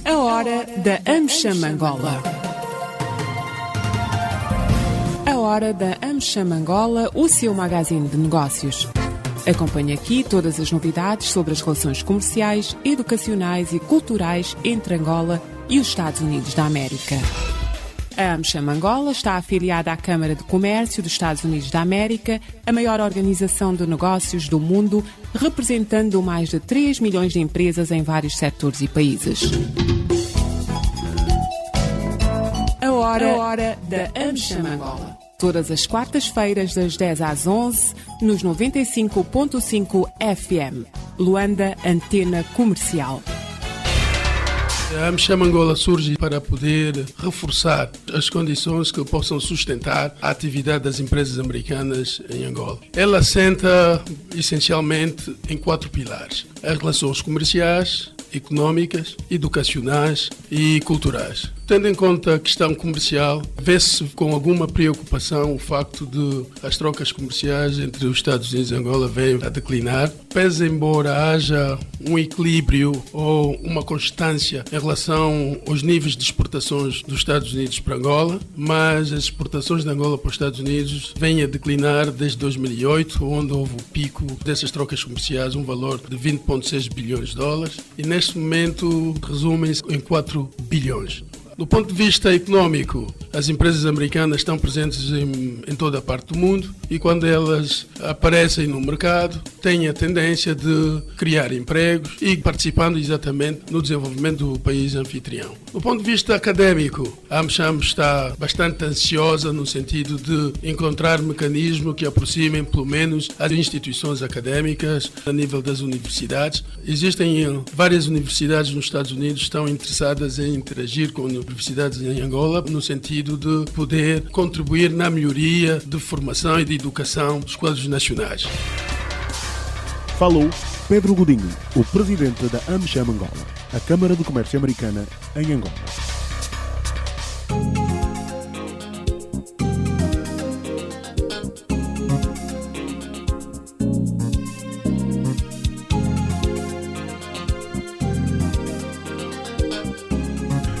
A hora da AmCham Angola. A hora da AmCham Angola, o seu magazine de negócios. Acompanhe aqui todas as novidades sobre as relações comerciais, educacionais e culturais entre Angola e os Estados Unidos da América. A AmCham Angola está afiliada à Câmara de Comércio dos Estados Unidos da América, a maior organização de negócios do mundo, representando mais de 3 milhões de empresas em vários setores e países. A hora da AmCham Angola. Todas as quartas-feiras, das 10 às 11, nos 95.5 FM. Luanda, Antena Comercial. A AmCham Angola surge para poder reforçar as condições que possam sustentar a atividade das empresas americanas em Angola. Ela assenta essencialmente em 4 pilares: as relações comerciais, económicas, educacionais e culturais. Tendo em conta a questão comercial, vê-se com alguma preocupação o facto de as trocas comerciais entre os Estados Unidos e Angola venham a declinar, pese embora haja um equilíbrio ou uma constância em relação aos níveis de exportações dos Estados Unidos para Angola, mas as exportações de Angola para os Estados Unidos vêm a declinar desde 2008, onde houve o pico dessas trocas comerciais, um valor de 20,6 bilhões de dólares, e neste momento resumem-se em 4 bilhões. Do ponto de vista económico, as empresas americanas estão presentes em toda a parte do mundo e quando elas aparecem no mercado têm a tendência de criar empregos e participando exatamente no desenvolvimento do país anfitrião. Do ponto de vista académico, a AmCham está bastante ansiosa no sentido de encontrar mecanismos que aproximem pelo menos as instituições académicas a nível das universidades. Existem várias universidades nos Estados Unidos que estão interessadas em interagir com universidades em Angola, no sentido de poder contribuir na melhoria de formação e de educação dos quadros nacionais. Falou Pedro Godinho, o presidente da AmCham Angola, a Câmara de Comércio Americana em Angola.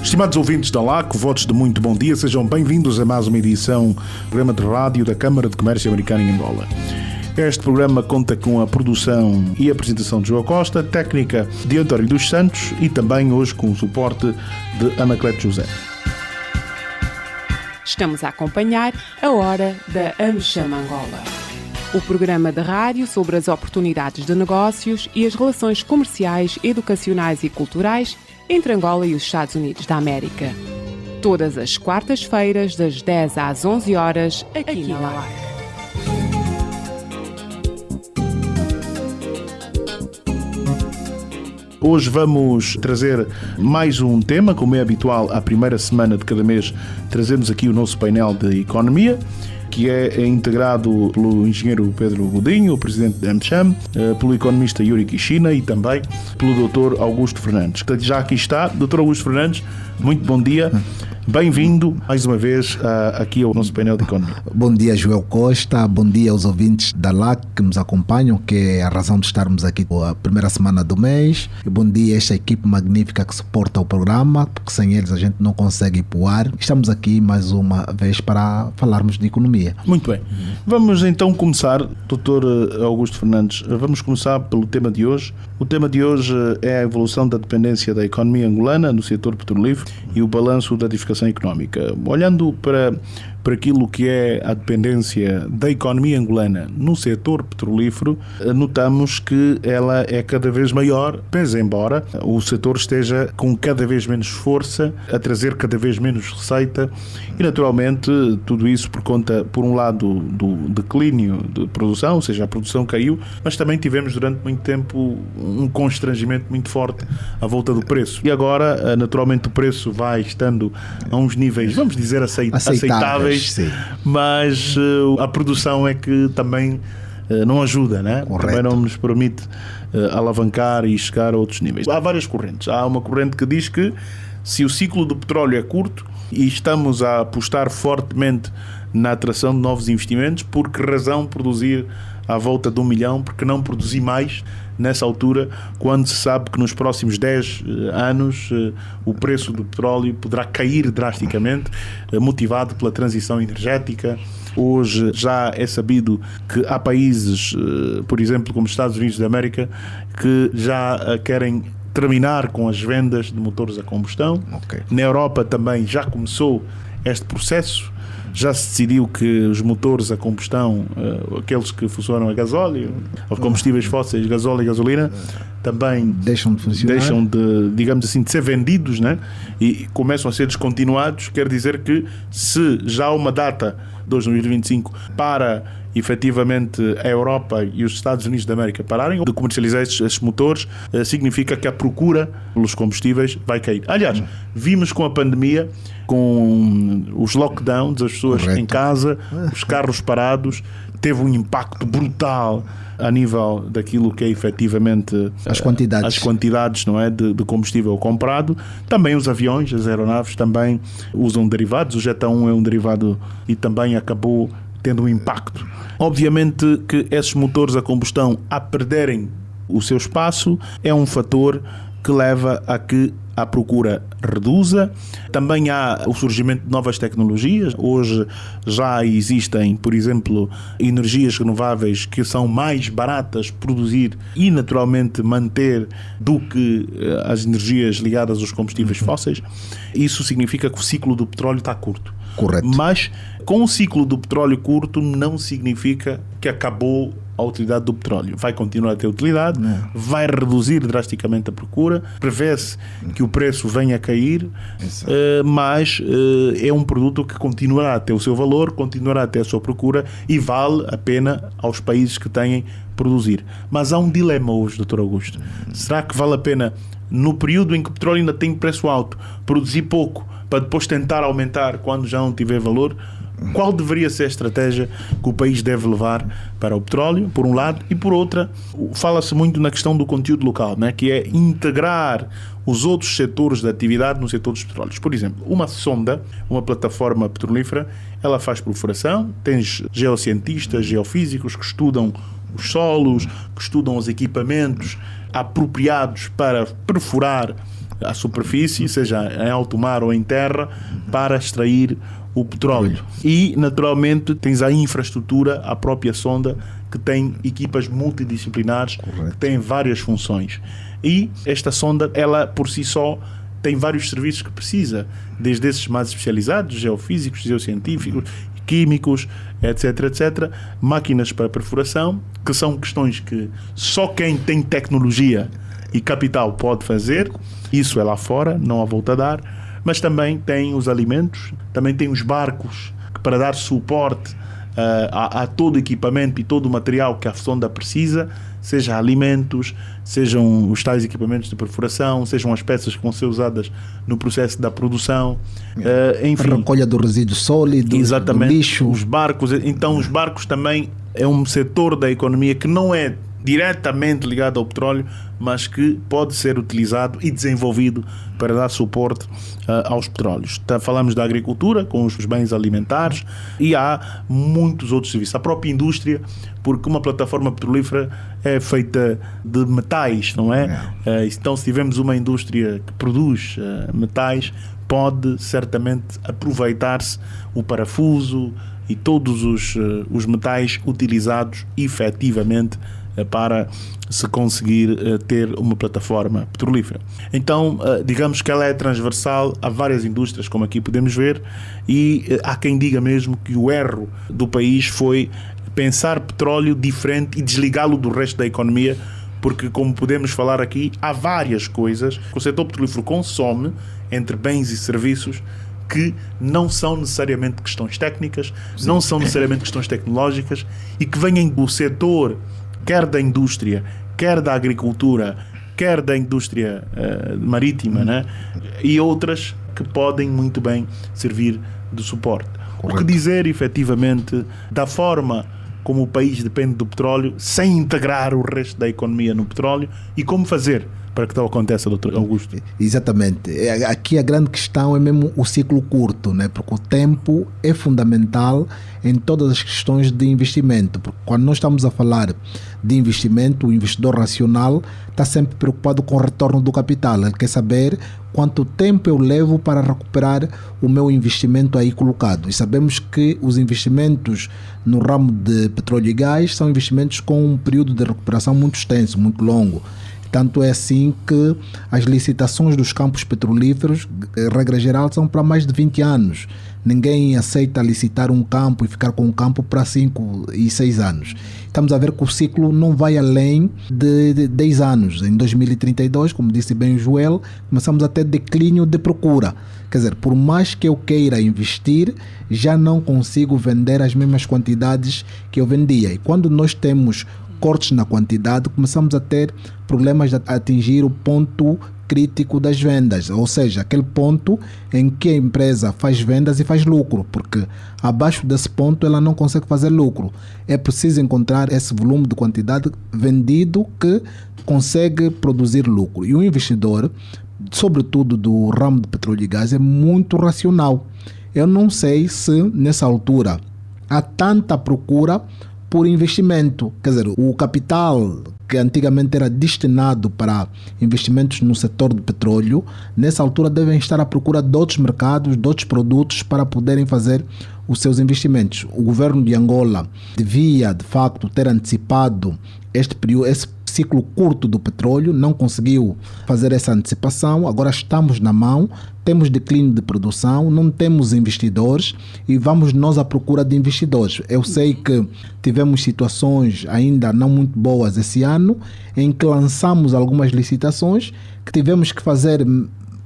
Estimados ouvintes da LAC, votos de muito bom dia, sejam bem-vindos a mais uma edição do programa de rádio da Câmara de Comércio Americana em Angola. Este programa conta com a produção e apresentação de João Costa, técnica de António dos Santos e também hoje com o suporte de Ana Cleto José. Estamos a acompanhar a hora da AmCham Angola. O programa de rádio sobre as oportunidades de negócios e as relações comerciais, educacionais e culturais entre Angola e os Estados Unidos da América. Todas as quartas-feiras, das 10 às 11 horas, aqui na LAC. Hoje vamos trazer mais um tema, como é habitual, à primeira semana de cada mês, trazemos aqui o nosso painel de economia, que é integrado pelo engenheiro Pedro Godinho, o presidente da AmCham, pelo economista Yuri Kishina e também pelo Dr. Augusto Fernandes. Já aqui está, Dr. Augusto Fernandes, muito bom dia. Bem-vindo mais uma vez aqui ao nosso painel de economia. Bom dia, João Costa. Bom dia aos ouvintes da LAC que nos acompanham, que é a razão de estarmos aqui a primeira semana do mês. E bom dia a esta equipe magnífica que suporta o programa, porque sem eles a gente não consegue ir para o ar. Estamos aqui mais uma vez para falarmos de economia. Muito bem. Vamos então começar, Dr. Augusto Fernandes, vamos começar pelo tema de hoje. O tema de hoje é a evolução da dependência da economia angolana no setor petrolífero e o balanço da diversificação económica. Olhando para aquilo que é a dependência da economia angolana no setor petrolífero, notamos que ela é cada vez maior, pese embora o setor esteja com cada vez menos força, a trazer cada vez menos receita e, naturalmente, tudo isso por conta, por um lado, do declínio de produção, ou seja, a produção caiu, mas também tivemos durante muito tempo um constrangimento muito forte à volta do preço. E agora, naturalmente, o preço vai estando a uns níveis, vamos dizer, aceitáveis. Sim. Mas a produção é que também não ajuda, né? Também não nos permite alavancar e chegar a outros níveis. Há várias correntes. Há uma corrente que diz que se o ciclo do petróleo é curto e estamos a apostar fortemente na atração de novos investimentos, por que razão produzir à volta de 1 milhão, porque não produzir mais nessa altura, quando se sabe que nos próximos 10 anos o preço do petróleo poderá cair drasticamente, motivado pela transição energética. Hoje já é sabido que há países, por exemplo, como os Estados Unidos da América, que já querem terminar com as vendas de motores a combustão. Ok. Na Europa também já começou este processo. Já se decidiu que os motores a combustão, aqueles que funcionam a gasóleo, os combustíveis fósseis, gasóleo e gasolina, também Deixam de funcionar. deixam de, digamos assim, de ser vendidos, né? E começam a ser descontinuados. Quer dizer que se já há uma data, 2025, para efetivamente a Europa e os Estados Unidos da América pararem de comercializar estes motores, significa que a procura pelos combustíveis vai cair. Aliás, vimos com a pandemia, com os lockdowns, as pessoas em casa, os carros parados, teve um impacto brutal a nível daquilo que é efetivamente as quantidades, não é, de combustível comprado. Também os aviões, as aeronaves também usam derivados. O Jetta 1 é um derivado e também acabou tendo um impacto. Obviamente que esses motores a combustão, a perderem o seu espaço, é um fator que leva a que a procura reduza. Também há o surgimento de novas tecnologias. Hoje já existem, por exemplo, energias renováveis que são mais baratas de produzir e naturalmente manter do que as energias ligadas aos combustíveis fósseis. Isso significa que o ciclo do petróleo está curto. Correto. Mas com o ciclo do petróleo curto não significa que acabou a utilidade do petróleo. Vai continuar a ter utilidade, vai reduzir drasticamente a procura, prevê-se que o preço venha a cair, mas é um produto que continuará a ter o seu valor, continuará a ter a sua procura e vale a pena aos países que têm produzir. Mas há um dilema hoje, Dr. Augusto. Será que vale a pena, no período em que o petróleo ainda tem preço alto, produzir pouco para depois tentar aumentar quando já não tiver valor? Qual deveria ser a estratégia que o país deve levar para o petróleo, por um lado, e por outra, fala-se muito na questão do conteúdo local, né, que é integrar os outros setores da atividade no setor dos petróleos. Por exemplo, uma sonda, uma plataforma petrolífera, ela faz perfuração, tens geocientistas, geofísicos que estudam os solos, que estudam os equipamentos apropriados para perfurar a superfície, seja em alto mar ou em terra, para extrair o petróleo. E, naturalmente, tens a infraestrutura, a própria sonda, que tem equipas multidisciplinares, que têm várias funções. E esta sonda, ela por si só, tem vários serviços que precisa, desde esses mais especializados, geofísicos, geocientíficos, químicos, etc, etc, máquinas para perfuração, que são questões que só quem tem tecnologia e capital pode fazer. Isso é lá fora, não há volta a dar. Mas também tem os alimentos, também tem os barcos para dar suporte a todo o equipamento e todo o material que a sonda precisa, seja alimentos, sejam os tais equipamentos de perfuração, sejam as peças que vão ser usadas no processo da produção, enfim. A recolha do resíduo sólido, exatamente, do lixo. Os barcos. Então os barcos também é um setor da economia que não é diretamente ligado ao petróleo, mas que pode ser utilizado e desenvolvido para dar suporte aos petróleos. Falamos da agricultura, com os bens alimentares, e há muitos outros serviços. A própria indústria, porque uma plataforma petrolífera é feita de metais, não é? Então, se tivermos uma indústria que produz metais, pode certamente aproveitar-se o parafuso e todos os metais utilizados efetivamente para se conseguir ter uma plataforma petrolífera. Então, digamos que ela é transversal a várias indústrias, como aqui podemos ver, e há quem diga mesmo que o erro do país foi pensar petróleo diferente e desligá-lo do resto da economia, porque, como podemos falar aqui, há várias coisas que o setor petrolífero consome entre bens e serviços que não são necessariamente questões técnicas, não são necessariamente questões tecnológicas, e que vêm do setor, quer da indústria, quer da agricultura, quer da indústria marítima, né? E outras que podem muito bem servir de suporte. Correto. O que dizer, efetivamente, da forma como o país depende do petróleo, sem integrar o resto da economia no petróleo, e como fazer para que tal aconteça, Dr. Augusto? Exatamente. Aqui a grande questão é mesmo o ciclo curto, né? Porque o tempo é fundamental em todas as questões de investimento. Porque quando nós estamos a falar de investimento, o investidor racional está sempre preocupado com o retorno do capital. Ele quer saber quanto tempo eu levo para recuperar o meu investimento aí colocado. E sabemos que os investimentos no ramo de petróleo e gás são investimentos com um período de recuperação muito extenso, muito longo. Tanto é assim que as licitações dos campos petrolíferos, regra geral, são para mais de 20 anos. Ninguém aceita licitar um campo e ficar com um campo para 5 e 6 anos. Estamos a ver que o ciclo não vai além de 10 anos. Em 2032, como disse bem o Joel, começamos a ter declínio de procura. Quer dizer, por mais que eu queira investir, já não consigo vender as mesmas quantidades que eu vendia. E quando nós temos cortes na quantidade, começamos a ter problemas de atingir o ponto crítico das vendas, ou seja, aquele ponto em que a empresa faz vendas e faz lucro, porque abaixo desse ponto ela não consegue fazer lucro. É preciso encontrar esse volume de quantidade vendido que consegue produzir lucro. E o investidor, sobretudo do ramo de petróleo e gás, é muito racional. Eu não sei se nessa altura há tanta procura por investimento. Quer dizer, o capital que antigamente era destinado para investimentos no setor de petróleo, nessa altura devem estar à procura de outros mercados, de outros produtos para poderem fazer os seus investimentos. O governo de Angola devia, de facto, ter antecipado este período, esse ciclo curto do petróleo, não conseguiu fazer essa antecipação. Agora estamos na mão, temos declínio de produção, não temos investidores e vamos nós à procura de investidores. Eu sei que tivemos situações ainda não muito boas esse ano, em que lançamos algumas licitações que tivemos que fazer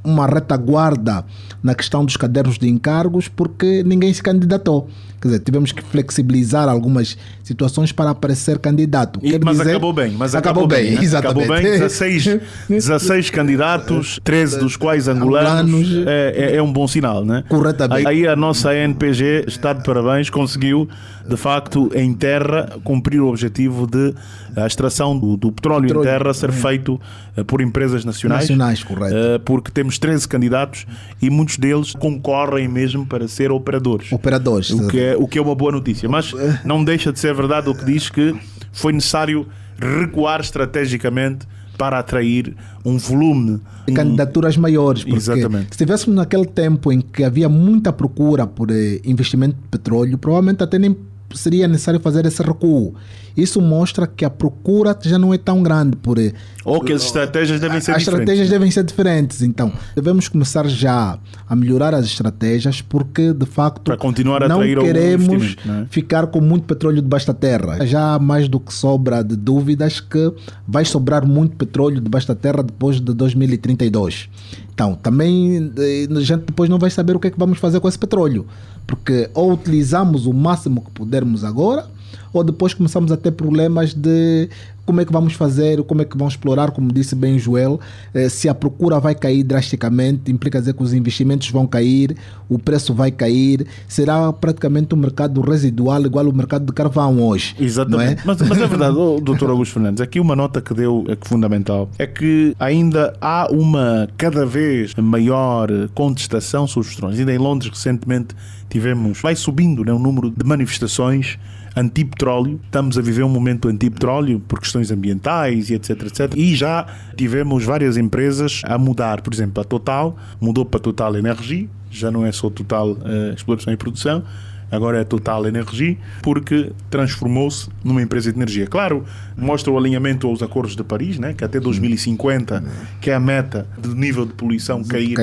uma retaguarda na questão dos cadernos de encargos porque ninguém se candidatou. Quer dizer, tivemos que flexibilizar algumas situações para aparecer candidato. Mas acabou bem. Acabou bem, né? Exatamente. Acabou bem, 16 candidatos, 13 dos quais angolanos. É um bom sinal, né? Corretamente. Aí a nossa ANPG está de parabéns, conseguiu, de facto, em terra, cumprir o objetivo de a extração do petróleo em terra ser feito por empresas nacionais. Correto. Porque temos 13 candidatos e muitos deles concorrem mesmo para ser operadores. O que é uma boa notícia, mas não deixa de ser verdade o que diz que foi necessário recuar estrategicamente para atrair um volume de candidaturas maiores, porque exatamente. Se estivéssemos naquele tempo em que havia muita procura por investimento de petróleo, provavelmente até nem seria necessário fazer esse recuo. Isso mostra que a procura já não é tão grande ou que as estratégias devem ser diferentes. As estratégias devem ser diferentes. Então, devemos começar já a melhorar as estratégias porque, de facto, para continuar a não queremos ficar com muito petróleo debaixo da terra. Já há mais do que sobra de dúvidas que vai sobrar muito petróleo debaixo da terra depois de 2032. Então, também a gente depois não vai saber o que é que vamos fazer com esse petróleo, porque ou utilizamos o máximo que pudermos agora, ou depois começamos a ter problemas de como é que vamos fazer, como é que vamos explorar, como disse bem o Joel. Se a procura vai cair drasticamente, implica dizer que os investimentos vão cair, o preço vai cair, será praticamente um mercado residual igual ao mercado de carvão hoje. Exatamente. Não é? Mas é verdade, Dr. Augusto Fernandes, aqui uma nota que deu fundamental é que ainda há uma cada vez maior contestação sobre os petróleo. Ainda em Londres recentemente vai subindo, né, o número de manifestações anti-petróleo. Estamos a viver um momento anti-petróleo por questões ambientais e etc, etc. E já tivemos várias empresas a mudar. Por exemplo, a Total mudou para Total Energia, já não é só Total Exploração e Produção, agora é Total Energia, porque transformou-se numa empresa de energia. Claro, mostra o alinhamento aos acordos de Paris, né, que até 2050, que é a meta do nível de poluição cair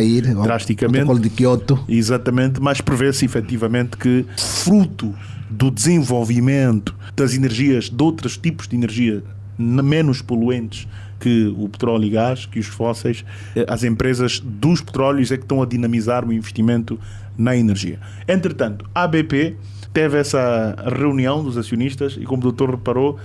drasticamente. O protocolo de Kyoto. Exatamente, mas prevê-se efetivamente que, fruto do desenvolvimento das energias, de outros tipos de energia menos poluentes que o petróleo e gás, que os fósseis, as empresas dos petróleos é que estão a dinamizar o investimento na energia. Entretanto, a BP teve essa reunião dos acionistas e, como o doutor reparou,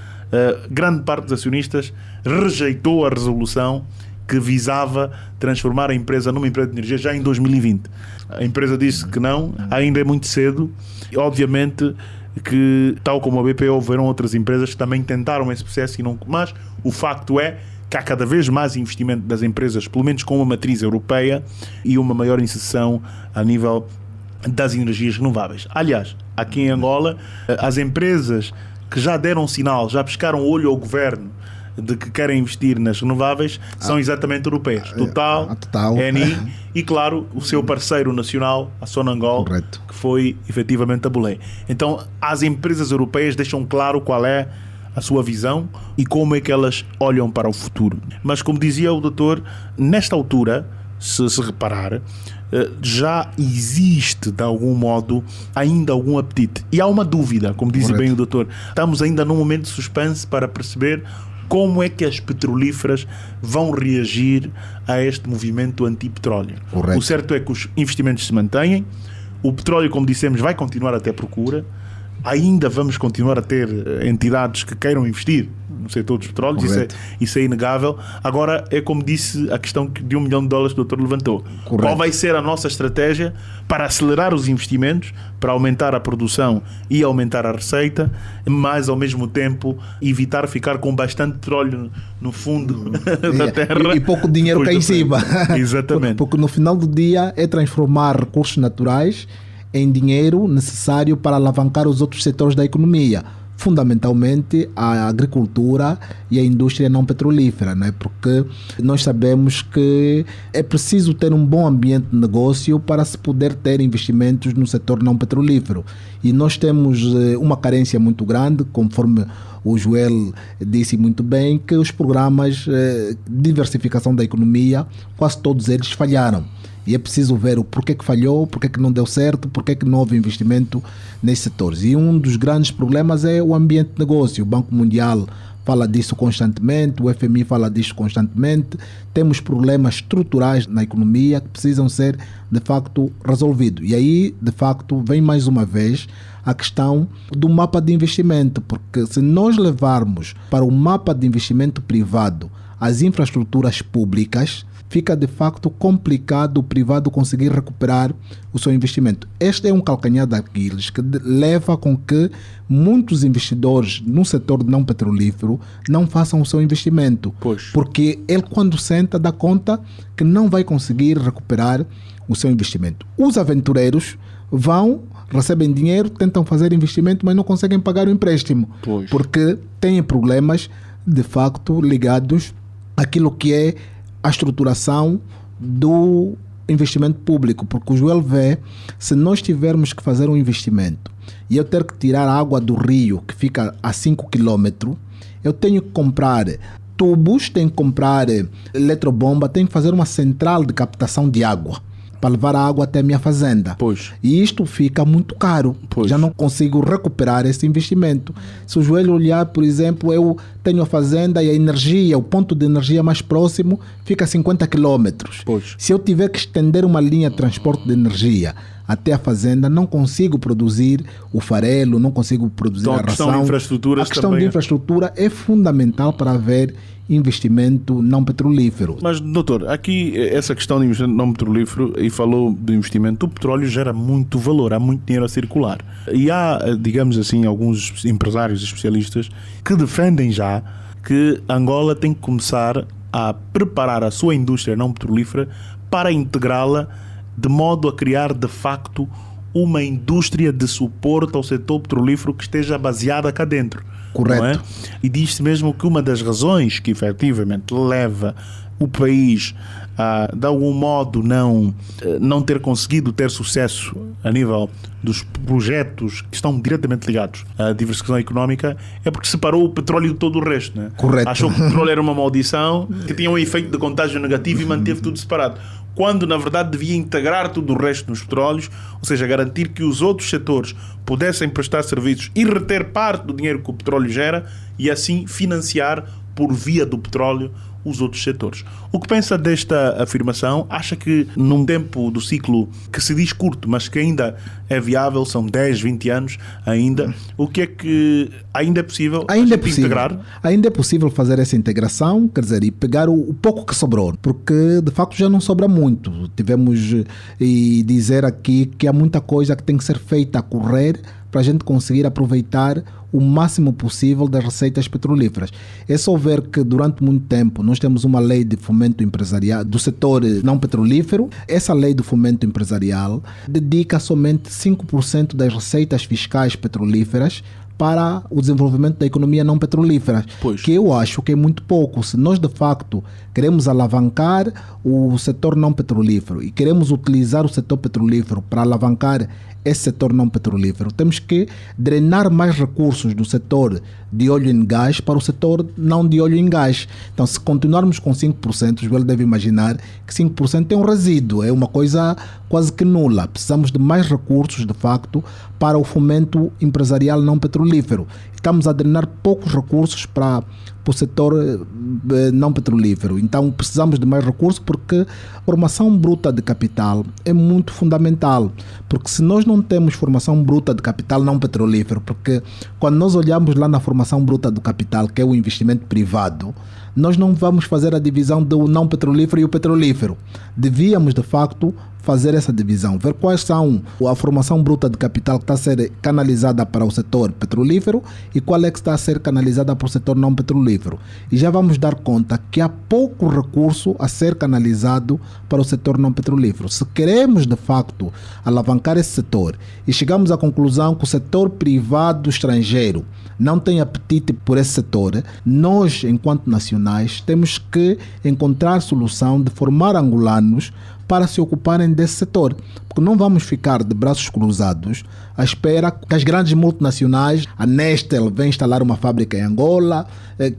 grande parte dos acionistas rejeitou a resolução que visava transformar a empresa numa empresa de energia já em 2020. A empresa disse que não, ainda é muito cedo. E, obviamente que, tal como a BP, houveram outras empresas que também tentaram esse processo, mas o facto é que há cada vez mais investimento das empresas, pelo menos com uma matriz europeia, e uma maior inserção a nível das energias renováveis. Aliás, aqui em Angola, as empresas que já deram sinal, já pescaram olho ao governo de que querem investir nas renováveis, são exatamente europeias. Total, Eni e, claro, o seu parceiro nacional, a Sonangol, correto, que foi efetivamente a Belém. Então, as empresas europeias deixam claro qual é a sua visão e como é que elas olham para o futuro. Mas, como dizia o doutor, nesta altura, se reparar, já existe de algum modo ainda algum apetite. E há uma dúvida, como dizia bem o doutor. Estamos ainda num momento de suspense para perceber como é que as petrolíferas vão reagir a este movimento anti-petróleo. O certo é que os investimentos se mantêm, o petróleo, como dissemos, vai continuar a ter procura, ainda vamos continuar a ter entidades que queiram investir no setor dos petróleos, isso é inegável. Agora, é como disse a questão de $1 milhão que o doutor levantou. Qual vai ser a nossa estratégia para acelerar os investimentos, para aumentar a produção e aumentar a receita, mas ao mesmo tempo evitar ficar com bastante petróleo no fundo da terra e pouco dinheiro cá em cima. Exatamente. Porque no final do dia é transformar recursos naturais em dinheiro necessário para alavancar os outros setores da economia, fundamentalmente a agricultura e a indústria não petrolífera, né? Porque nós sabemos que é preciso ter um bom ambiente de negócio para se poder ter investimentos no setor não petrolífero. E nós temos uma carência muito grande, conforme o Joel disse muito bem, que os programas de diversificação da economia, quase todos eles falharam. E é preciso ver o porquê que falhou, porquê que não deu certo, porquê que não houve investimento nesses setores. E um dos grandes problemas é o ambiente de negócio. O Banco Mundial fala disso constantemente, o FMI fala disso constantemente. Temos problemas estruturais na economia que precisam ser, de facto, resolvidos. E aí, de facto, vem mais uma vez a questão do mapa de investimento, porque se nós levarmos para o mapa de investimento privado as infraestruturas públicas, fica de facto complicado o privado conseguir recuperar o seu investimento. Este é um calcanhar de Aquiles que leva com que muitos investidores no setor não petrolífero não façam o seu investimento. Porque ele, quando senta, dá conta que não vai conseguir recuperar o seu investimento. Os aventureiros vão, recebem dinheiro, tentam fazer investimento, mas não conseguem pagar o empréstimo. Porque têm problemas, de facto, ligados àquilo que é a estruturação do investimento público, porque o Joel vê, se nós tivermos que fazer um investimento e eu ter que tirar a água do rio, que fica a 5 km, eu tenho que comprar tubos, tenho que comprar eletrobomba, tenho que fazer uma central de captação de água para levar a água até a minha fazenda. E isto fica muito caro. Já não consigo recuperar esse investimento. Se o Joelho olhar, por exemplo, eu tenho a fazenda e a energia, o ponto de energia mais próximo fica a 50 km. Se eu tiver que estender uma linha de transporte de energia até a fazenda, não consigo produzir o farelo, não consigo produzir a ração. A questão de infraestrutura é fundamental para haver investimento não petrolífero. Mas, doutor, aqui essa questão de investimento não petrolífero, e falou do investimento, o petróleo gera muito valor, há muito dinheiro a circular. E há, digamos assim, alguns empresários especialistas que defendem já que Angola tem que começar a preparar a sua indústria não petrolífera para integrá-la de modo a criar, de facto, uma indústria de suporte ao setor petrolífero que esteja baseada cá dentro. Correto. Não é? E diz-se mesmo que uma das razões que efetivamente leva o país a, de algum modo, não ter conseguido ter sucesso a nível dos projetos que estão diretamente ligados à diversificação económica é porque separou o petróleo de todo o resto. Né? Correto. Achou que o petróleo era uma maldição que tinha um efeito de contágio negativo e manteve tudo separado. Quando, na verdade, devia integrar tudo o resto nos petróleos, ou seja, garantir que os outros setores pudessem prestar serviços e reter parte do dinheiro que o petróleo gera e assim financiar por via do petróleo os outros setores. O que pensa desta afirmação? Acha que num tempo do ciclo que se diz curto, mas que ainda é viável, são 10, 20 anos ainda, o que é que ainda é possível integrar? Ainda é possível fazer essa integração, quer dizer, e pegar o pouco que sobrou, porque de facto já não sobra muito. Tivemos e dizer aqui que há muita coisa que tem que ser feita a correr para a gente conseguir aproveitar o máximo possível das receitas petrolíferas. É só ver que durante muito tempo nós temos uma lei de fomento empresarial do setor não petrolífero. Essa lei de fomento empresarial dedica somente 5% das receitas fiscais petrolíferas para o desenvolvimento da economia não petrolífera, que eu acho que é muito pouco. Se nós de facto queremos alavancar o setor não petrolífero e queremos utilizar o setor petrolífero para alavancar esse setor não petrolífero, temos que drenar mais recursos do setor de óleo e gás para o setor não de óleo e gás. Então, se continuarmos com 5%, o Joel deve imaginar que 5% é um resíduo, é uma coisa quase que nula. Precisamos de mais recursos, de facto, para o fomento empresarial não petrolífero. Estamos a drenar poucos recursos para o setor não petrolífero. Então precisamos de mais recursos, porque a formação bruta de capital é muito fundamental, porque se nós não temos formação bruta de capital não petrolífero, porque quando nós olhamos lá na formação bruta do capital, que é o investimento privado, nós não vamos fazer a divisão do não petrolífero e o petrolífero. Devíamos de facto fazer essa divisão, ver quais são a formação bruta de capital que está a ser canalizada para o setor petrolífero e qual é que está a ser canalizada para o setor não petrolífero. E já vamos dar conta que há pouco recurso a ser canalizado para o setor não petrolífero. Se queremos de facto alavancar esse setor e chegamos à conclusão que o setor privado estrangeiro não tem apetite por esse setor, nós, enquanto nacionais, temos que encontrar solução de formar angolanos para se ocuparem desse setor, porque não vamos ficar de braços cruzados à espera que as grandes multinacionais, a Nestlé venha instalar uma fábrica em Angola,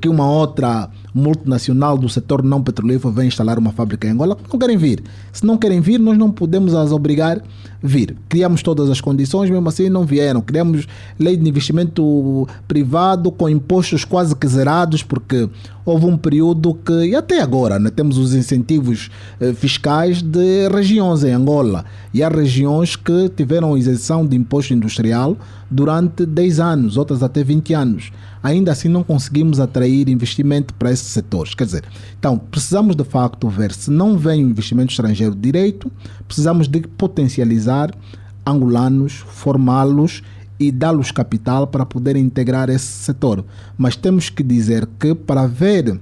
que uma outra multinacional do setor não petrolífero venha instalar uma fábrica em Angola. Não querem vir. Se não querem vir, nós não podemos as obrigar a vir. Criamos todas as condições, mesmo assim não vieram. Criamos lei de investimento privado com impostos quase que zerados, porque houve um período que, e até agora, né, temos os incentivos fiscais de regiões em Angola. E há regiões que tiveram isenção de imposto industrial durante 10 anos, outras até 20 anos. Ainda assim não conseguimos atrair investimento para esses setores. Quer dizer, então precisamos de facto ver, se não vem o investimento estrangeiro direito, precisamos de potencializar angolanos, formá-los e dá-los capital para poderem integrar esse setor. Mas temos que dizer que para ver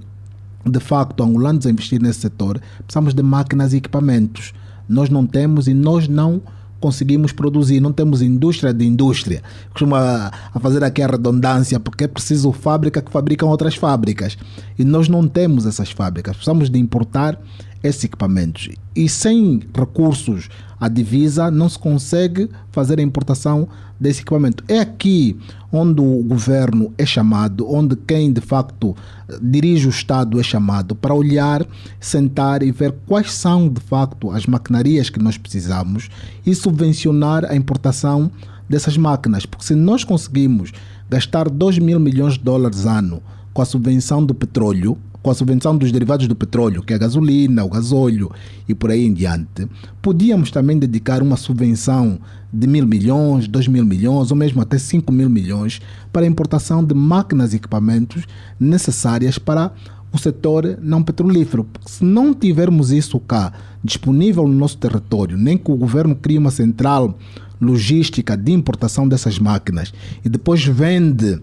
de facto angolanos a investir nesse setor, precisamos de máquinas e equipamentos. Nós não temos e nós não conseguimos produzir, não temos indústria de indústria. Costumo a fazer aqui a redundância, porque é preciso fábrica que fabricam outras fábricas. E nós não temos essas fábricas. Precisamos de importar esses equipamentos. E sem recursos à divisa não se consegue fazer a importação desse equipamento. É aqui onde o governo é chamado, onde quem de facto dirige o Estado é chamado para olhar, sentar e ver quais são de facto as maquinarias que nós precisamos e subvencionar a importação dessas máquinas. Porque se nós conseguimos gastar 2 mil milhões de dólares ano com a subvenção do petróleo, com a subvenção dos derivados do petróleo, que é a gasolina, o gasóleo e por aí em diante, podíamos também dedicar uma subvenção de 1.000 milhões, 2 mil milhões ou mesmo até 5 mil milhões para a importação de máquinas e equipamentos necessárias para o setor não petrolífero. Porque se não tivermos isso cá disponível no nosso território, nem que o governo crie uma central logística de importação dessas máquinas e depois vende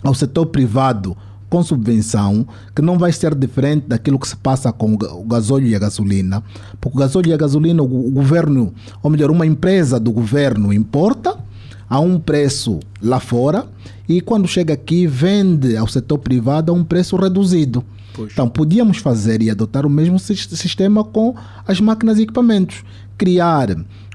ao setor privado com subvenção, que não vai ser diferente daquilo que se passa com o gasóleo e a gasolina, porque o gasóleo e a gasolina o governo, ou melhor, uma empresa do governo importa a um preço lá fora e quando chega aqui vende ao setor privado a um preço reduzido. Poxa. Então podíamos fazer e adotar o mesmo sistema com as máquinas e equipamentos, criar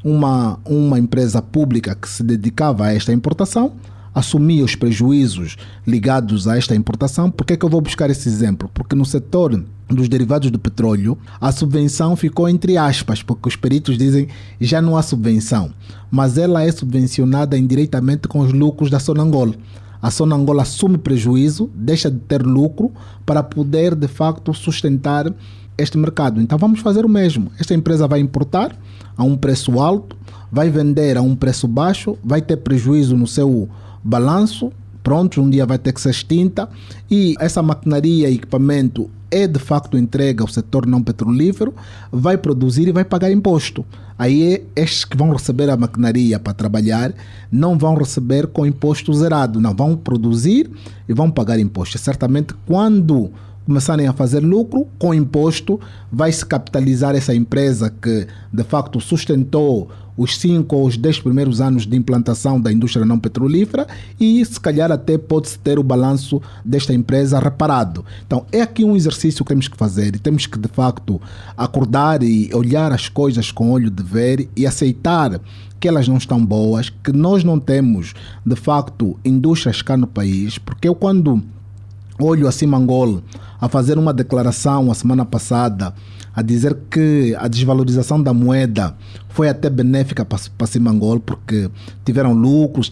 uma empresa pública que se dedicava a esta importação, assumir os prejuízos ligados a esta importação. Por que é que eu vou buscar esse exemplo? Porque no setor dos derivados do petróleo, a subvenção ficou entre aspas, porque os peritos dizem que já não há subvenção, mas ela é subvencionada indiretamente com os lucros da Sonangol. A Sonangol assume prejuízo, deixa de ter lucro para poder de facto sustentar este mercado. Então vamos fazer o mesmo. Esta empresa vai importar a um preço alto, vai vender a um preço baixo, vai ter prejuízo no seu balanço, pronto, um dia vai ter que ser extinta e essa maquinaria e equipamento é de facto entregue ao setor não petrolífero, vai produzir e vai pagar imposto. Aí estes que vão receber a maquinaria para trabalhar não vão receber com imposto zerado, não, vão produzir e vão pagar imposto. E certamente quando começarem a fazer lucro, com imposto, vai se capitalizar essa empresa que de facto sustentou os 5 ou os 10 primeiros anos de implantação da indústria não petrolífera e se calhar até pode-se ter o balanço desta empresa reparado. Então é aqui um exercício que temos que fazer e temos que de facto acordar e olhar as coisas com olho de ver e aceitar que elas não estão boas, que nós não temos de facto indústrias cá no país, porque eu quando olho a Simangol a fazer uma declaração a semana passada a dizer que a desvalorização da moeda foi até benéfica para Simangol porque tiveram lucros,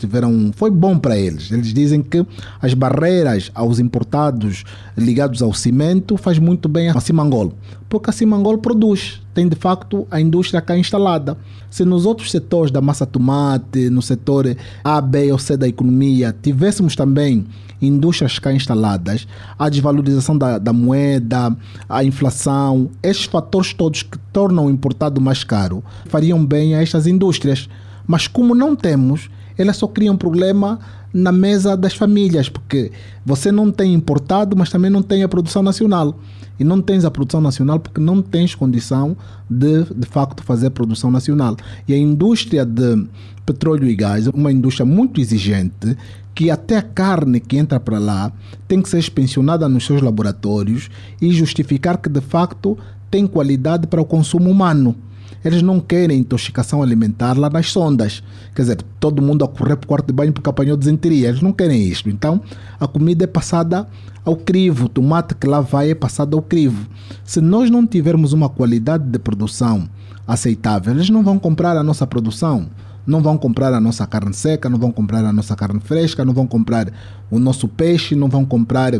foi bom para eles. Eles dizem que as barreiras aos importados ligados ao cimento faz muito bem a Simangol, porque a Simangol produz, tem de facto a indústria cá instalada. Se nos outros setores da massa tomate, no setor A, B ou C da economia, tivéssemos também indústrias cá instaladas, a desvalorização da moeda, a inflação, estes fatores todos que tornam o importado mais caro, fariam bem a estas indústrias. Mas como não temos, elas só criam problema na mesa das famílias, porque você não tem importado, mas também não tem a produção nacional. E não tens a produção nacional porque não tens condição de facto fazer produção nacional. E a indústria de petróleo e gás é uma indústria muito exigente, que até a carne que entra para lá tem que ser inspecionada nos seus laboratórios e justificar que de facto tem qualidade para o consumo humano. Eles não querem intoxicação alimentar lá nas sondas. Quer dizer, todo mundo a correr para o quarto de banho porque apanhou desenteria. Eles não querem isto. Então, a comida é passada ao crivo. O tomate que lá vai é passado ao crivo. Se nós não tivermos uma qualidade de produção aceitável, eles não vão comprar a nossa produção. Não vão comprar a nossa carne seca, não vão comprar a nossa carne fresca, não vão comprar o nosso peixe, não vão comprar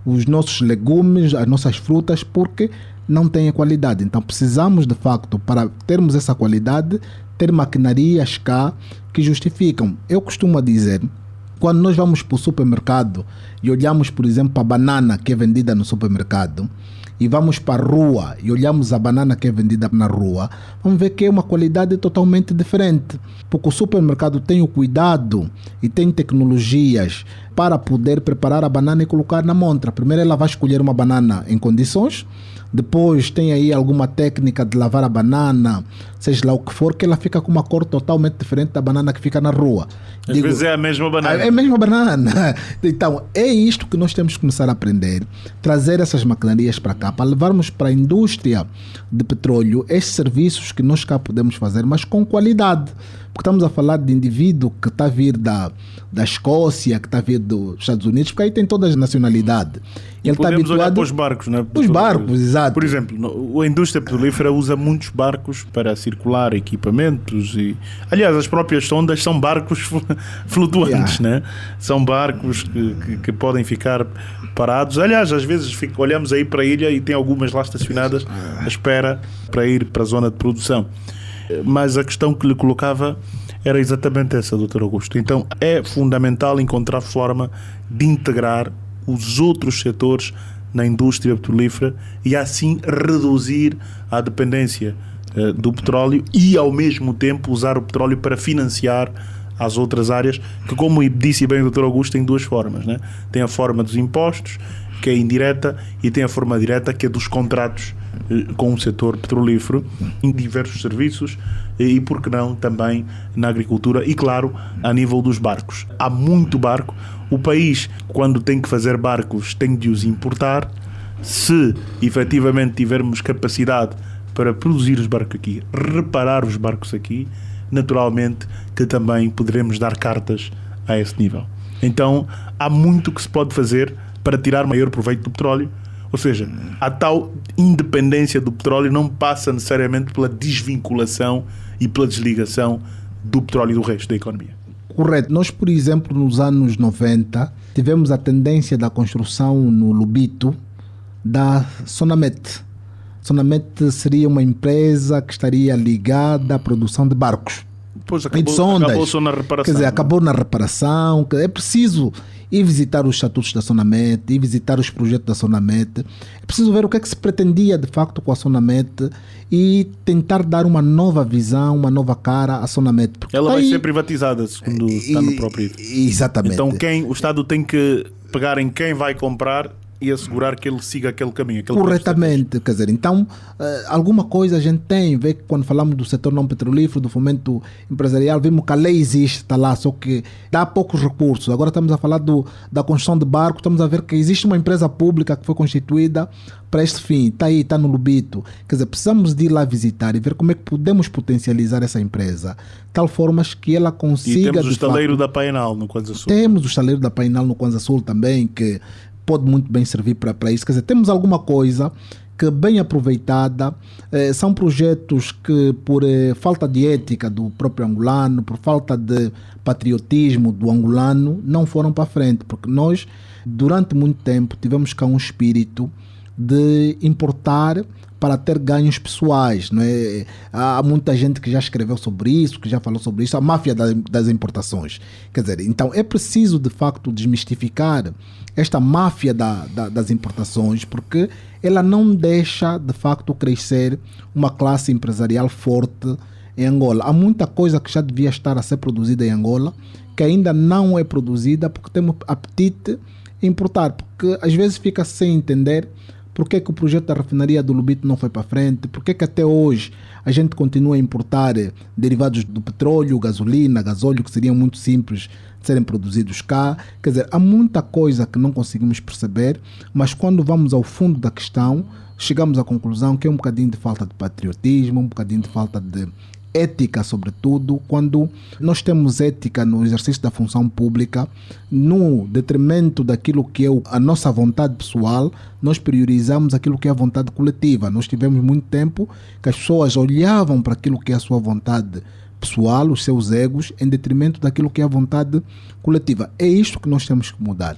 os nossos legumes, as nossas frutas, porque não tem a qualidade. Então precisamos de facto, para termos essa qualidade, ter maquinarias cá que justificam. Eu costumo dizer, quando nós vamos para o supermercado e olhamos, por exemplo, para a banana que é vendida no supermercado, e vamos para a rua e olhamos a banana que é vendida na rua, vamos ver que é uma qualidade totalmente diferente, porque o supermercado tem o cuidado e tem tecnologias para poder preparar a banana e colocar na montra. Primeiro ela vai escolher uma banana em condições, depois tem aí alguma técnica de lavar a banana, seja lá o que for, que ela fica com uma cor totalmente diferente da banana que fica na rua. Às vezes é a mesma banana. É a mesma banana. Então, é isto que nós temos que começar a aprender, trazer essas maquinarias para cá, para levarmos para a indústria de petróleo estes serviços que nós cá podemos fazer, mas com qualidade. Porque estamos a falar de indivíduo que está a vir da Escócia, que está a vir dos Estados Unidos, porque aí tem todas as nacionalidades. Ele está habituado olhar para os barcos, não é? Os barcos, exato. Por exemplo, a indústria petrolífera usa muitos barcos para circular equipamentos e, aliás, as próprias sondas são barcos flutuantes, né? São barcos que podem ficar parados. Aliás, às vezes olhamos aí para a ilha e tem algumas lá estacionadas à espera para ir para a zona de produção. Mas a questão que lhe colocava era exatamente essa, Dr. Augusto. Então é fundamental encontrar forma de integrar os outros setores na indústria petrolífera e assim reduzir a dependência do petróleo e ao mesmo tempo usar o petróleo para financiar as outras áreas que, como disse bem o Dr. Augusto, tem duas formas, né? Tem a forma dos impostos, que é indireta, e tem a forma direta, que é dos contratos com o setor petrolífero em diversos serviços e, por que não, também na agricultura e, claro, a nível dos barcos. Há muito barco. O país, quando tem que fazer barcos, tem de os importar. Se efetivamente tivermos capacidade para produzir os barcos aqui, reparar os barcos aqui, naturalmente que também poderemos dar cartas a esse nível. Então, há muito que se pode fazer para tirar maior proveito do petróleo. Ou seja, a tal independência do petróleo não passa necessariamente pela desvinculação e pela desligação do petróleo e do resto da economia. Correto. Nós, por exemplo, nos anos 90, tivemos a tendência da construção no Lubito da Sonamet. Sonamet seria uma empresa que estaria ligada à produção de barcos. Pois acabou só na reparação. Quer dizer, acabou na reparação. É preciso ir visitar os estatutos da Sonamet, ir visitar os projetos da Sonamet. É preciso ver o que é que se pretendia de facto com a Sonamet e tentar dar uma nova visão, uma nova cara à Sonamet. Ela vai ser privatizada, segundo está no próprio. Exatamente. Então o Estado tem que pegar em quem vai comprar e assegurar que ele siga aquele caminho. Corretamente, quer dizer, então alguma coisa a gente tem, vê que quando falamos do setor não petrolífero, do fomento empresarial, vemos que a lei existe, está lá, só que dá poucos recursos. Agora estamos a falar da construção de barcos, estamos a ver que existe uma empresa pública que foi constituída para este fim, está aí, está no Lubito. Quer dizer, precisamos de ir lá visitar e ver como é que podemos potencializar essa empresa, de tal forma que ela consiga... E temos o estaleiro da Painal no Kwanza Sul. Temos o estaleiro da Painal no Kwanza Sul também, que pode muito bem servir para isso. Quer dizer, temos alguma coisa que, bem aproveitada, são projetos que, por falta de ética do próprio angolano, por falta de patriotismo do angolano, não foram para frente, porque nós, durante muito tempo, tivemos cá um espírito de importar para ter ganhos pessoais, não é? Há muita gente que já escreveu sobre isso, que já falou sobre isso, a máfia das importações. Quer dizer, então é preciso de facto desmistificar esta máfia das importações, porque ela não deixa de facto crescer uma classe empresarial forte em Angola. Há muita coisa que já devia estar a ser produzida em Angola, que ainda não é produzida porque temos apetite em importar, porque às vezes fica sem entender por que o projeto da refinaria do Lubito não foi para frente, por que até hoje a gente continua a importar derivados do petróleo, gasolina, gasóleo, que seriam muito simples de serem produzidos cá. Quer dizer, há muita coisa que não conseguimos perceber, mas quando vamos ao fundo da questão, chegamos à conclusão que é um bocadinho de falta de patriotismo, um bocadinho de falta de ética, sobretudo, quando nós temos ética no exercício da função pública, no detrimento daquilo que é a nossa vontade pessoal, nós priorizamos aquilo que é a vontade coletiva. Nós tivemos muito tempo que as pessoas olhavam para aquilo que é a sua vontade pessoal, os seus egos, em detrimento daquilo que é a vontade coletiva. É isto que nós temos que mudar.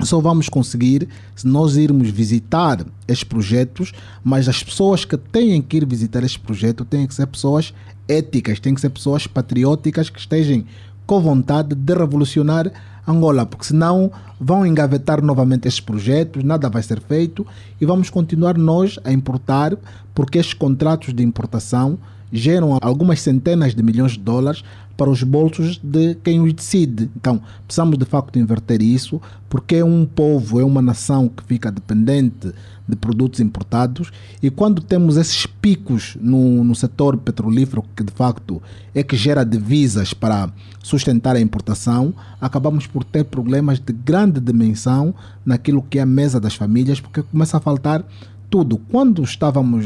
Só vamos conseguir se nós irmos visitar estes projetos, mas as pessoas que têm que ir visitar este projeto têm que ser pessoas éticas, têm que ser pessoas patrióticas que estejam com vontade de revolucionar Angola, porque senão vão engavetar novamente estes projetos, nada vai ser feito e vamos continuar nós a importar, porque estes contratos de importação geram algumas centenas de milhões de dólares para os bolsos de quem os decide. Então, precisamos de facto inverter isso, porque é um povo, é uma nação que fica dependente de produtos importados, e quando temos esses picos no setor petrolífero, que de facto é que gera divisas para sustentar a importação, acabamos por ter problemas de grande dimensão naquilo que é a mesa das famílias, porque começa a faltar tudo. Quando estávamos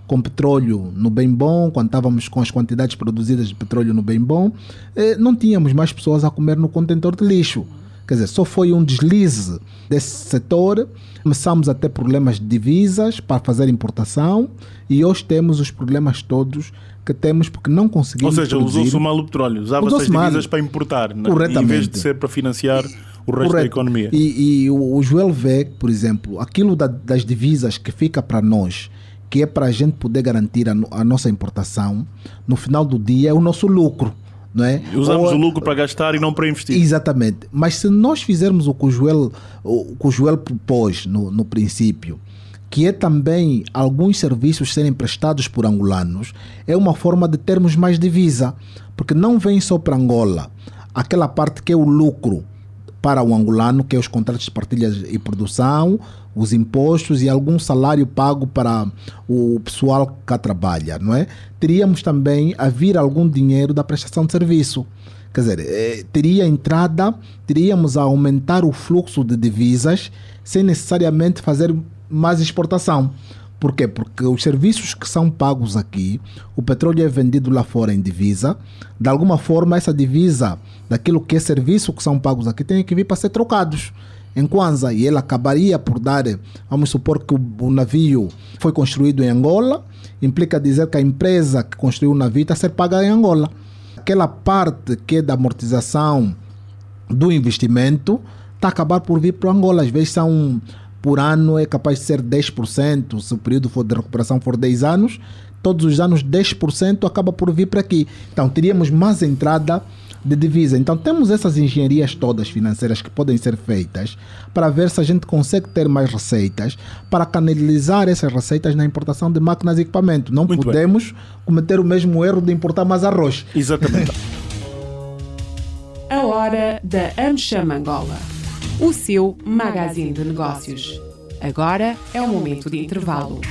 com petróleo no bem bom, quando estávamos com as quantidades produzidas de petróleo no bem bom, não tínhamos mais pessoas a comer no contentor de lixo. Quer dizer, só foi um deslize desse setor, começamos a ter problemas de divisas para fazer importação e hoje temos os problemas todos que temos porque não conseguimos. Ou seja, usou-se mal o petróleo, usava-se as divisas para importar, em vez de ser para financiar o resto da economia. E o Joel vê, por exemplo, aquilo das divisas que fica para nós, que é para a gente poder garantir a nossa importação, no final do dia é o nosso lucro. Não é? Usamos o lucro para gastar e não para investir. Exatamente. Mas se nós fizermos o que o Joel propôs no princípio, que é também alguns serviços serem prestados por angolanos, é uma forma de termos mais divisa, porque não vem só para Angola aquela parte que é o lucro para o angolano, que é os contratos de partilha e produção, os impostos e algum salário pago para o pessoal que cá trabalha, não é? Teríamos também a vir algum dinheiro da prestação de serviço. Quer dizer, teria entrada, teríamos a aumentar o fluxo de divisas sem necessariamente fazer mais exportação. Por quê? Porque os serviços que são pagos aqui, o petróleo é vendido lá fora em divisa, de alguma forma essa divisa daquilo que é serviço que são pagos aqui tem que vir para ser trocados em Kwanza, e ele acabaria por dar, vamos supor que o navio foi construído em Angola, implica dizer que a empresa que construiu o navio está a ser paga em Angola. Aquela parte que é da amortização do investimento está a acabar por vir para Angola. Às vezes por ano é capaz de ser 10%, se o período de recuperação for 10 anos, todos os anos 10% acaba por vir para aqui. Então teríamos mais entrada de divisa. Então temos essas engenharias todas financeiras que podem ser feitas para ver se a gente consegue ter mais receitas, para canalizar essas receitas na importação de máquinas e equipamento. Não Muito podemos cometer o mesmo erro de importar mais arroz. Exatamente. A hora da AmCham Angola, o seu magazine de negócios. Agora é o momento de intervalo.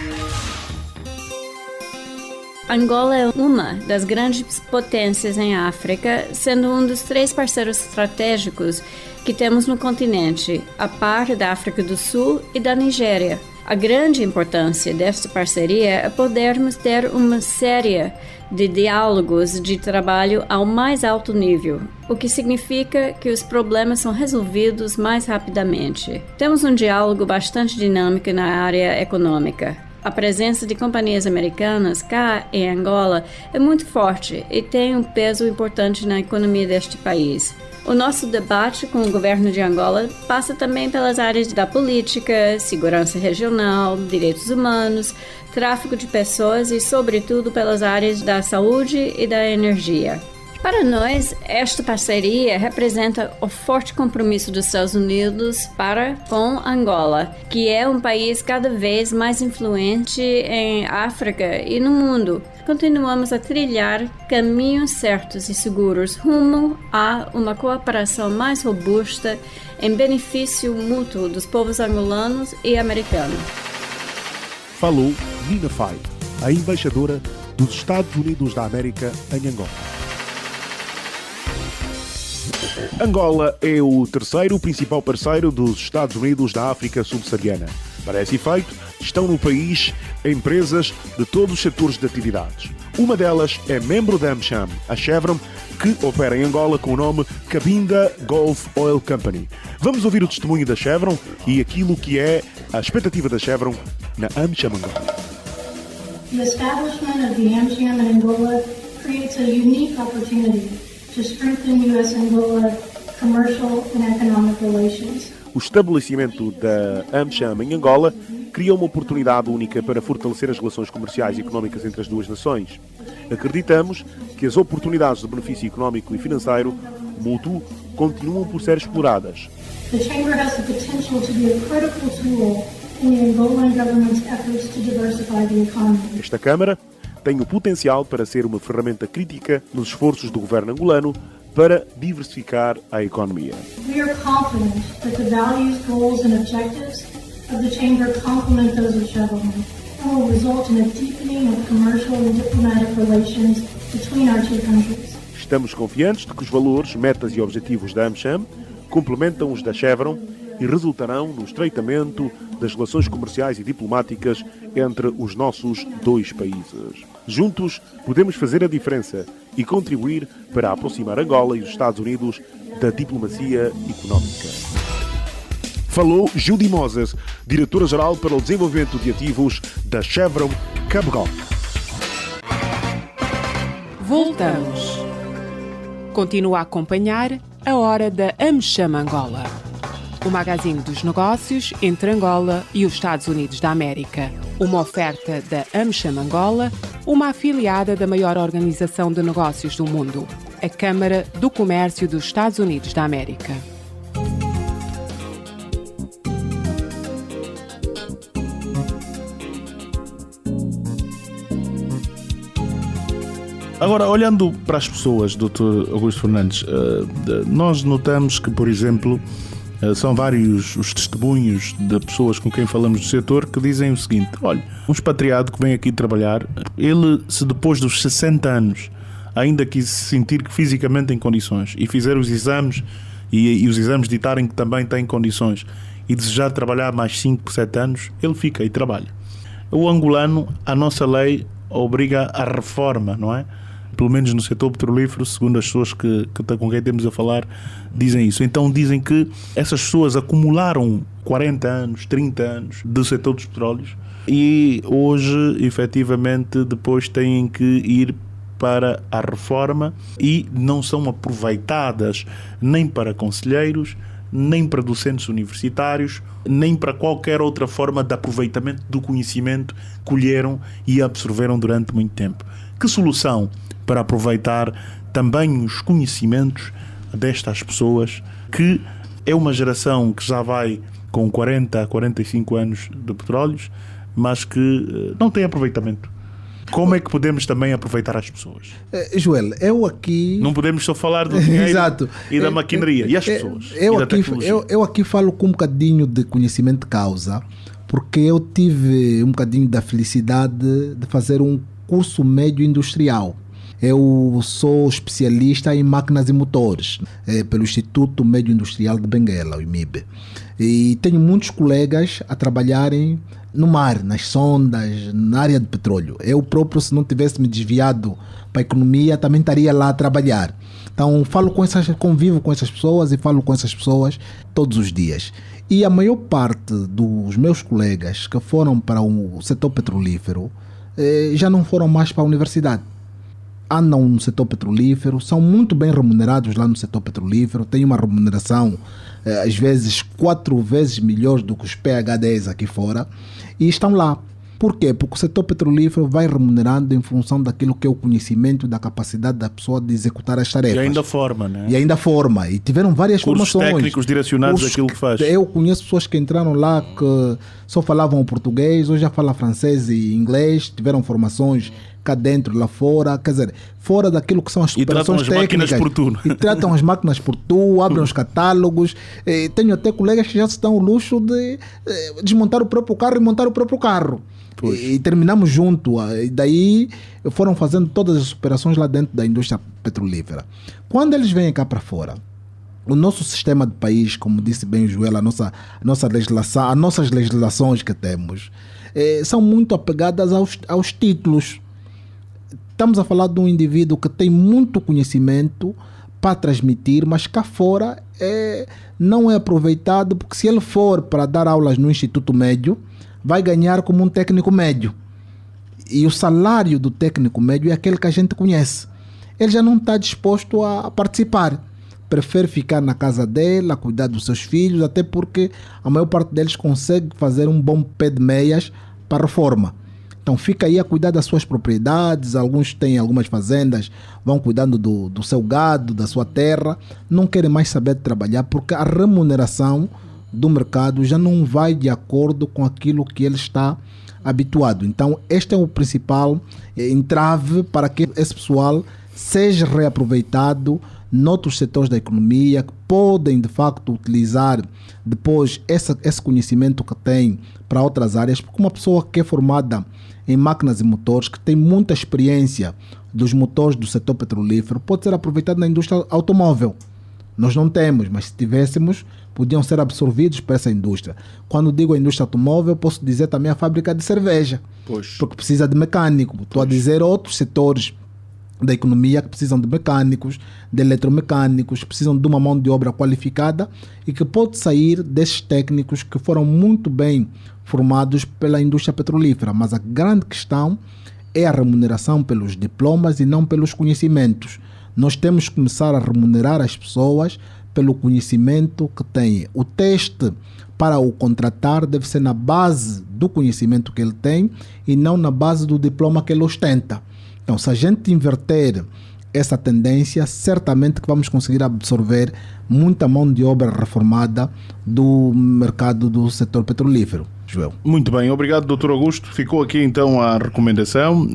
Angola é uma das grandes potências em África, sendo um dos 3 parceiros estratégicos que temos no continente, a par da África do Sul e da Nigéria. A grande importância desta parceria é podermos ter uma série de diálogos de trabalho ao mais alto nível, o que significa que os problemas são resolvidos mais rapidamente. Temos um diálogo bastante dinâmico na área econômica. A presença de companhias americanas cá em Angola é muito forte e tem um peso importante na economia deste país. O nosso debate com o governo de Angola passa também pelas áreas da política, segurança regional, direitos humanos, tráfico de pessoas e, sobretudo, pelas áreas da saúde e da energia. Para nós, esta parceria representa o forte compromisso dos Estados Unidos para com Angola, que é um país cada vez mais influente em África e no mundo. Continuamos a trilhar caminhos certos e seguros rumo a uma cooperação mais robusta em benefício mútuo dos povos angolanos e americanos. Falou Nina Fai, a embaixadora dos Estados Unidos da América em Angola. Angola é o terceiro principal parceiro dos Estados Unidos da África subsaariana. Para esse efeito, estão no país empresas de todos os setores de atividades. Uma delas é membro da AmCham, a Chevron, que opera em Angola com o nome Cabinda Gulf Oil Company. Vamos ouvir o testemunho da Chevron e aquilo que é a expectativa da Chevron na AmCham Angola. The establishment of the AmCham in Angola creates a unique opportunity to strengthen U.S.-Angola commercial and economic relations. O estabelecimento da AmCham em Angola cria uma oportunidade única para fortalecer as relações comerciais e económicas entre as duas nações. Acreditamos que as oportunidades de benefício económico e financeiro mútuo continuam por ser exploradas. The Chamber has the potential to be a critical tool in the Angolan government's efforts to diversify the economy. Esta Câmara tem o potencial para ser uma ferramenta crítica nos esforços do governo angolano para diversificar a economia. We are confident that the values, goals and objectives of the Chamber complement those of Chevron and will result in a deepening of commercial and diplomatic relations between our two countries. Estamos confiantes de que os valores, metas e objetivos da AmCham complementam os da Chevron e resultarão no estreitamento das relações comerciais e diplomáticas entre os nossos dois países. Juntos, podemos fazer a diferença e contribuir para aproximar Angola e os Estados Unidos da diplomacia económica. Falou Judy Moses, diretora-geral para o desenvolvimento de ativos da Chevron Cabral. Voltamos. Continua a acompanhar a hora da AmCham Angola, o magazine dos negócios entre Angola e os Estados Unidos da América. Uma oferta da AmCham Angola, uma afiliada da maior organização de negócios do mundo, a Câmara do Comércio dos Estados Unidos da América. Agora, olhando para as pessoas, Dr. Augusto Fernandes, nós notamos que, por exemplo, são vários os testemunhos de pessoas com quem falamos do setor que dizem o seguinte: olha, um expatriado que vem aqui trabalhar, ele, se depois dos 60 anos ainda quis se sentir fisicamente em condições e fizer os exames e os exames ditarem que também tem condições e desejar trabalhar mais 5, 7 anos, ele fica e trabalha. O angolano, a nossa lei obriga a reforma, não é? Pelo menos no setor petrolífero, segundo as pessoas com quem temos a falar, dizem isso. Então dizem que essas pessoas acumularam 40 anos, 30 anos do setor dos petróleos e hoje, efetivamente, depois têm que ir para a reforma e não são aproveitadas nem para conselheiros, nem para docentes universitários, nem para qualquer outra forma de aproveitamento do conhecimento que colheram e absorveram durante muito tempo. Que solução para aproveitar também os conhecimentos destas pessoas, que é uma geração que já vai com 40 a 45 anos de petróleos, mas que não tem aproveitamento? Como é que podemos também aproveitar as pessoas? Joel, eu aqui... Não podemos só falar do dinheiro Exato. E da maquinaria. E as pessoas? Eu aqui falo com um bocadinho de conhecimento de causa, porque eu tive um bocadinho da felicidade de fazer um curso médio industrial. Eu sou especialista em máquinas e motores pelo Instituto Médio Industrial de Benguela, o IMIB. E tenho muitos colegas a trabalharem no mar, nas sondas, na área de petróleo. Eu próprio, se não tivesse me desviado para a economia, também estaria lá a trabalhar. Então, convivo com essas pessoas e falo com essas pessoas todos os dias. E a maior parte dos meus colegas que foram para o setor petrolífero já não foram mais para a universidade. Andam no setor petrolífero, são muito bem remunerados lá no setor petrolífero, têm uma remuneração às vezes 4 vezes melhor do que os PhDs aqui fora, e estão lá. Por quê? Porque o setor petrolífero vai remunerando em função daquilo que é o conhecimento, da capacidade da pessoa de executar as tarefas. E ainda forma, né? E tiveram várias cursos formações. Técnicos direcionados àquilo que faz. Eu conheço pessoas que entraram lá que só falavam português, hoje já falam francês e inglês, tiveram formações cá dentro, lá fora, quer dizer, fora daquilo que são as operações técnicas. E tratam as máquinas por tu, abrem os catálogos. Tenho até colegas que já se dão o luxo de desmontar o próprio carro e montar o próprio carro. E terminamos junto. E daí foram fazendo todas as operações lá dentro da indústria petrolífera. Quando eles vêm cá para fora, o nosso sistema de país, como disse bem o Joel, a nossa legislação, as nossas legislações que temos, são muito apegadas aos títulos. Estamos a falar de um indivíduo que tem muito conhecimento para transmitir, mas cá fora não é aproveitado, porque se ele for para dar aulas no Instituto Médio, vai ganhar como um técnico médio. E o salário do técnico médio é aquele que a gente conhece. Ele já não está disposto a participar. Prefere ficar na casa dele, a cuidar dos seus filhos, até porque a maior parte deles consegue fazer um bom pé de meias para a reforma. Então fica aí a cuidar das suas propriedades, alguns têm algumas fazendas, vão cuidando do seu gado, da sua terra, não querem mais saber de trabalhar porque a remuneração do mercado já não vai de acordo com aquilo que ele está habituado. Então este é o principal entrave para que esse pessoal seja reaproveitado noutros setores da economia, que podem de facto utilizar depois esse conhecimento que tem para outras áreas, porque uma pessoa que é formada em máquinas e motores, que tem muita experiência dos motores do setor petrolífero, pode ser aproveitado na indústria automóvel. Nós não temos, mas se tivéssemos, podiam ser absorvidos para essa indústria. Quando digo a indústria automóvel, posso dizer também a fábrica de cerveja, porque precisa de mecânico. Estou a dizer outros setores da economia que precisam de mecânicos, de eletromecânicos, precisam de uma mão de obra qualificada e que pode sair desses técnicos que foram muito bem formados pela indústria petrolífera. Mas a grande questão é a remuneração pelos diplomas e não pelos conhecimentos. Nós temos que começar a remunerar as pessoas pelo conhecimento que têm. O teste para o contratar deve ser na base do conhecimento que ele tem e não na base do diploma que ele ostenta. Então, se a gente inverter essa tendência, certamente que vamos conseguir absorver muita mão de obra reformada do mercado do setor petrolífero. Joel. Muito bem, obrigado Dr. Augusto. Ficou aqui então a recomendação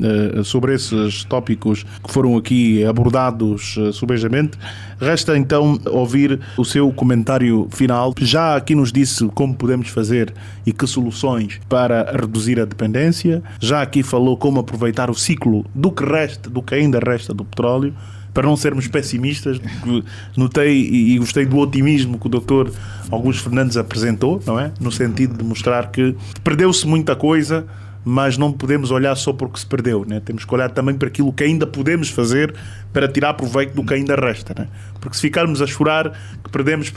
sobre esses tópicos que foram aqui abordados subejamente. Resta então ouvir o seu comentário final. Já aqui nos disse como podemos fazer e que soluções para reduzir a dependência. Já aqui falou como aproveitar o ciclo do que ainda resta do petróleo, para não sermos pessimistas. Notei e gostei do otimismo que o Dr. Augusto Fernandes apresentou, não é? No sentido de mostrar que perdeu-se muita coisa, mas não podemos olhar só porque se perdeu, né? Temos que olhar também para aquilo que ainda podemos fazer para tirar proveito do que ainda resta, né? Porque se ficarmos a chorar que perdemos,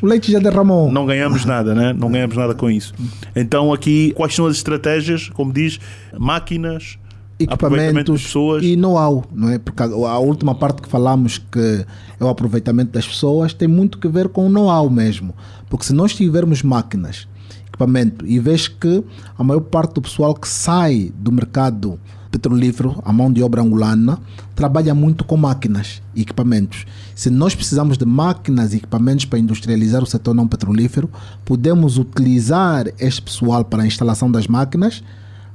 o leite já derramou, não ganhamos nada, né? Não ganhamos nada com isso. Então aqui, quais são as estratégias? Como diz, máquinas, equipamentos de pessoas e know-how, não é? Porque a última parte que falamos, que é o aproveitamento das pessoas, tem muito que ver com o know-how mesmo. Porque se nós tivermos máquinas, equipamento, e vês que a maior parte do pessoal que sai do mercado petrolífero, a mão de obra angolana, trabalha muito com máquinas e equipamentos. Se nós precisamos de máquinas e equipamentos para industrializar o setor não petrolífero, podemos utilizar este pessoal para a instalação das máquinas,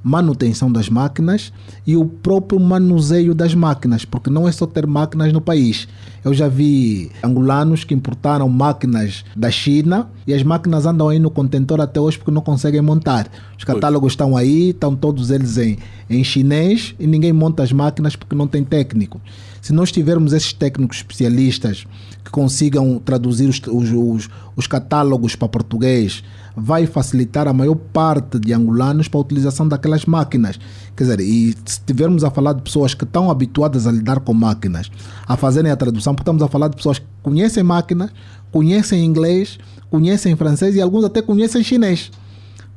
manutenção das máquinas e o próprio manuseio das máquinas, porque não é só ter máquinas no país. Eu já vi angolanos que importaram máquinas da China e as máquinas andam aí no contentor até hoje porque não conseguem montar. Os catálogos estão aí, estão todos eles em chinês e ninguém monta as máquinas porque não tem técnico. Se nós tivermos esses técnicos especialistas que consigam traduzir os catálogos para português, vai facilitar a maior parte de angolanos para a utilização daquelas máquinas. Quer dizer, e se estivermos a falar de pessoas que estão habituadas a lidar com máquinas, a fazerem a tradução, porque estamos a falar de pessoas que conhecem máquinas, conhecem inglês, conhecem francês e alguns até conhecem chinês.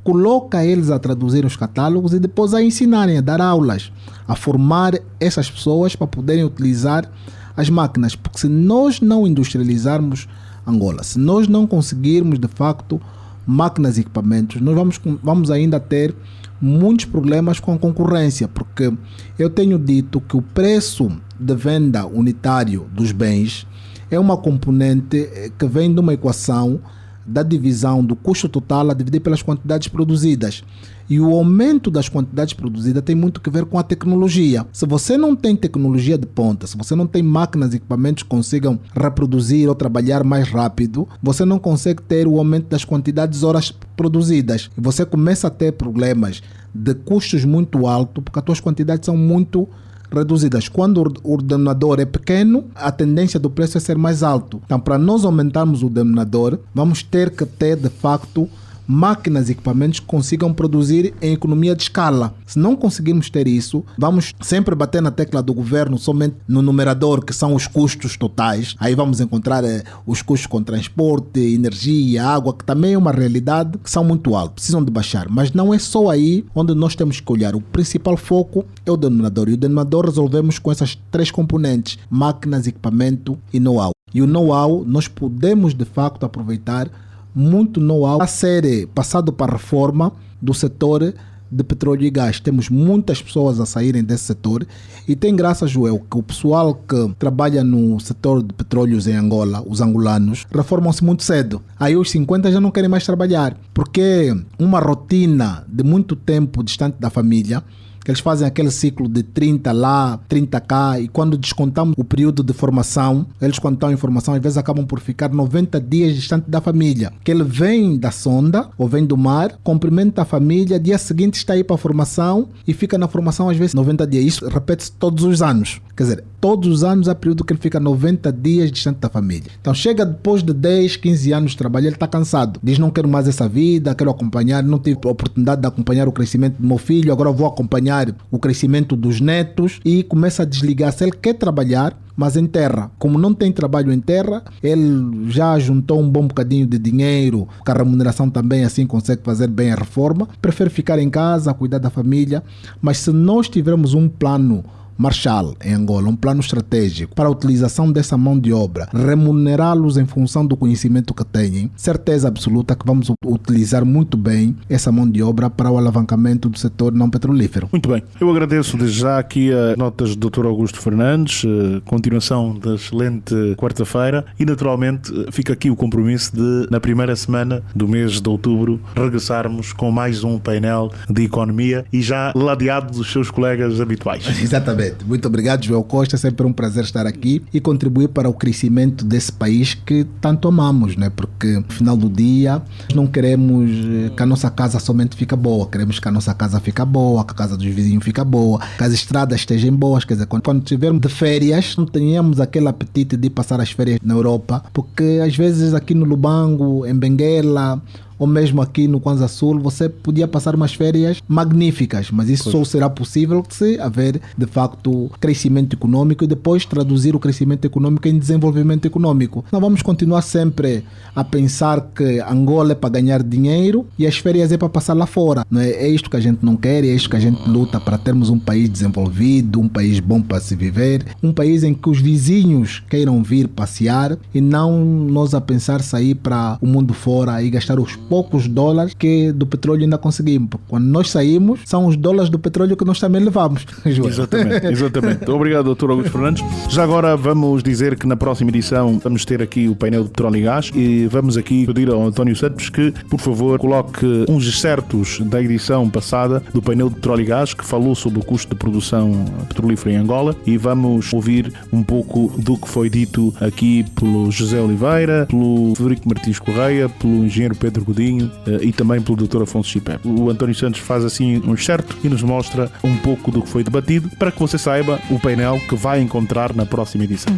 Coloca eles a traduzir os catálogos e depois a ensinarem, a dar aulas, a formar essas pessoas para poderem utilizar as máquinas. Porque se nós não industrializarmos Angola, se nós não conseguirmos de facto máquinas e equipamentos, nós vamos ainda ter muitos problemas com a concorrência, porque eu tenho dito que o preço de venda unitário dos bens é uma componente que vem de uma equação da divisão do custo total a dividir pelas quantidades produzidas. E o aumento das quantidades produzidas tem muito que ver com a tecnologia. Se você não tem tecnologia de ponta, se você não tem máquinas e equipamentos que consigam reproduzir ou trabalhar mais rápido, você não consegue ter o aumento das quantidades de horas produzidas. E você começa a ter problemas de custos muito altos, porque as suas quantidades são muito reduzidas. Quando o denominador é pequeno, a tendência do preço é ser mais alto. Então, para nós aumentarmos o denominador, vamos ter que ter, de facto, máquinas e equipamentos que consigam produzir em economia de escala. Se não conseguirmos ter isso, vamos sempre bater na tecla do governo somente no numerador, que são os custos totais. Aí vamos encontrar os custos com transporte, energia, água, que também é uma realidade, que são muito altos, precisam de baixar. Mas não é só aí onde nós temos que olhar. O principal foco é o denominador. E o denominador resolvemos com essas três componentes: máquinas, equipamento e know-how. E o know-how nós podemos de facto aproveitar muito know-how a ser passado para a reforma do setor de petróleo e gás. Temos muitas pessoas a saírem desse setor e tem graça, Joel, que o pessoal que trabalha no setor de petróleos em Angola, os angolanos, reformam-se muito cedo. Aí os 50 já não querem mais trabalhar, porque uma rotina de muito tempo distante da família, que eles fazem aquele ciclo de 30 lá, 30 cá, e quando descontamos o período de formação, eles quando estão em formação, às vezes acabam por ficar 90 dias distante da família. Que ele vem da sonda, ou vem do mar, cumprimenta a família, dia seguinte está aí para a formação, e fica na formação às vezes 90 dias. Isso repete-se todos os anos. Quer dizer, todos os anos há período que ele fica 90 dias distante da família. Então chega depois de 10, 15 anos de trabalho, ele está cansado. Diz, não quero mais essa vida, quero acompanhar, não tive a oportunidade de acompanhar o crescimento do meu filho, agora vou acompanhar o crescimento dos netos, e começa a desligar. Se ele quer trabalhar, mas em terra, como não tem trabalho em terra, ele já juntou um bom bocadinho de dinheiro, com a remuneração também assim consegue fazer bem a reforma, prefere ficar em casa, cuidar da família. Mas se nós tivermos um plano Marshall em Angola, um plano estratégico para a utilização dessa mão de obra, remunerá-los em função do conhecimento que têm, certeza absoluta que vamos utilizar muito bem essa mão de obra para o alavancamento do setor não petrolífero. Muito bem, eu agradeço desde já aqui as notas do Dr. Augusto Fernandes, continuação da excelente quarta-feira, e naturalmente fica aqui o compromisso de, na primeira semana do mês de outubro, regressarmos com mais um painel de economia e já ladeado dos seus colegas habituais. Exatamente. Muito obrigado, Joel Costa. É sempre um prazer estar aqui e contribuir para o crescimento desse país que tanto amamos, né? Porque no final do dia não queremos que a nossa casa somente fique boa, queremos que a nossa casa fique boa, que a casa dos vizinhos fique boa, que as estradas estejam boas. Quer dizer, quando estivermos de férias, não tenhamos aquele apetite de passar as férias na Europa, porque às vezes aqui no Lubango, em Benguela ou mesmo aqui no Kwanza Sul, você podia passar umas férias magníficas, mas isso só será possível se haver, de facto, crescimento econômico e depois traduzir o crescimento econômico em desenvolvimento econômico. Não vamos continuar sempre a pensar que Angola é para ganhar dinheiro e as férias é para passar lá fora. Não é? É isto que a gente não quer, é isto que a gente luta para termos um país desenvolvido, um país bom para se viver, um país em que os vizinhos queiram vir passear e não nós a pensar sair para o mundo fora e gastar os poucos dólares que do petróleo ainda conseguimos. Porque quando nós saímos, são os dólares do petróleo que nós também levamos. Exatamente. Obrigado, Dr. Augusto Fernandes. Já agora vamos dizer que na próxima edição vamos ter aqui o painel de petróleo e gás e vamos aqui pedir ao António Santos que, por favor, coloque uns excertos da edição passada do painel de petróleo e gás que falou sobre o custo de produção petrolífera em Angola e vamos ouvir um pouco do que foi dito aqui pelo José Oliveira, pelo Frederico Martins Correia, pelo engenheiro Pedro Godinho e também pelo Dr. Afonso Chipep. O António Santos faz assim um excerto e nos mostra um pouco do que foi debatido para que você saiba o painel que vai encontrar na próxima edição.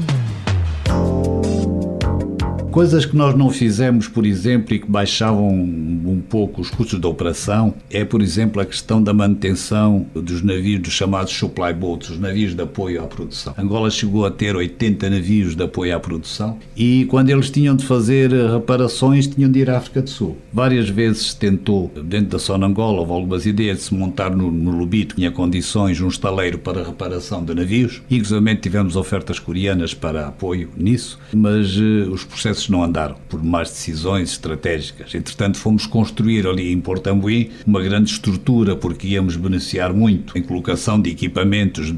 Coisas que nós não fizemos, por exemplo, e que baixavam um pouco os custos da operação, é, por exemplo, a questão da manutenção dos navios, dos chamados supply boats, os navios de apoio à produção. Angola chegou a ter 80 navios de apoio à produção e quando eles tinham de fazer reparações, tinham de ir à África do Sul. Várias vezes se tentou, dentro da Sonangola, houve algumas ideias de se montar no Lubito, que tinha condições, um estaleiro para reparação de navios. Inclusive tivemos ofertas coreanas para apoio nisso, mas os processos não andaram por más decisões estratégicas. Entretanto, fomos construir ali em Portambuim uma grande estrutura porque íamos beneficiar muito em colocação de equipamentos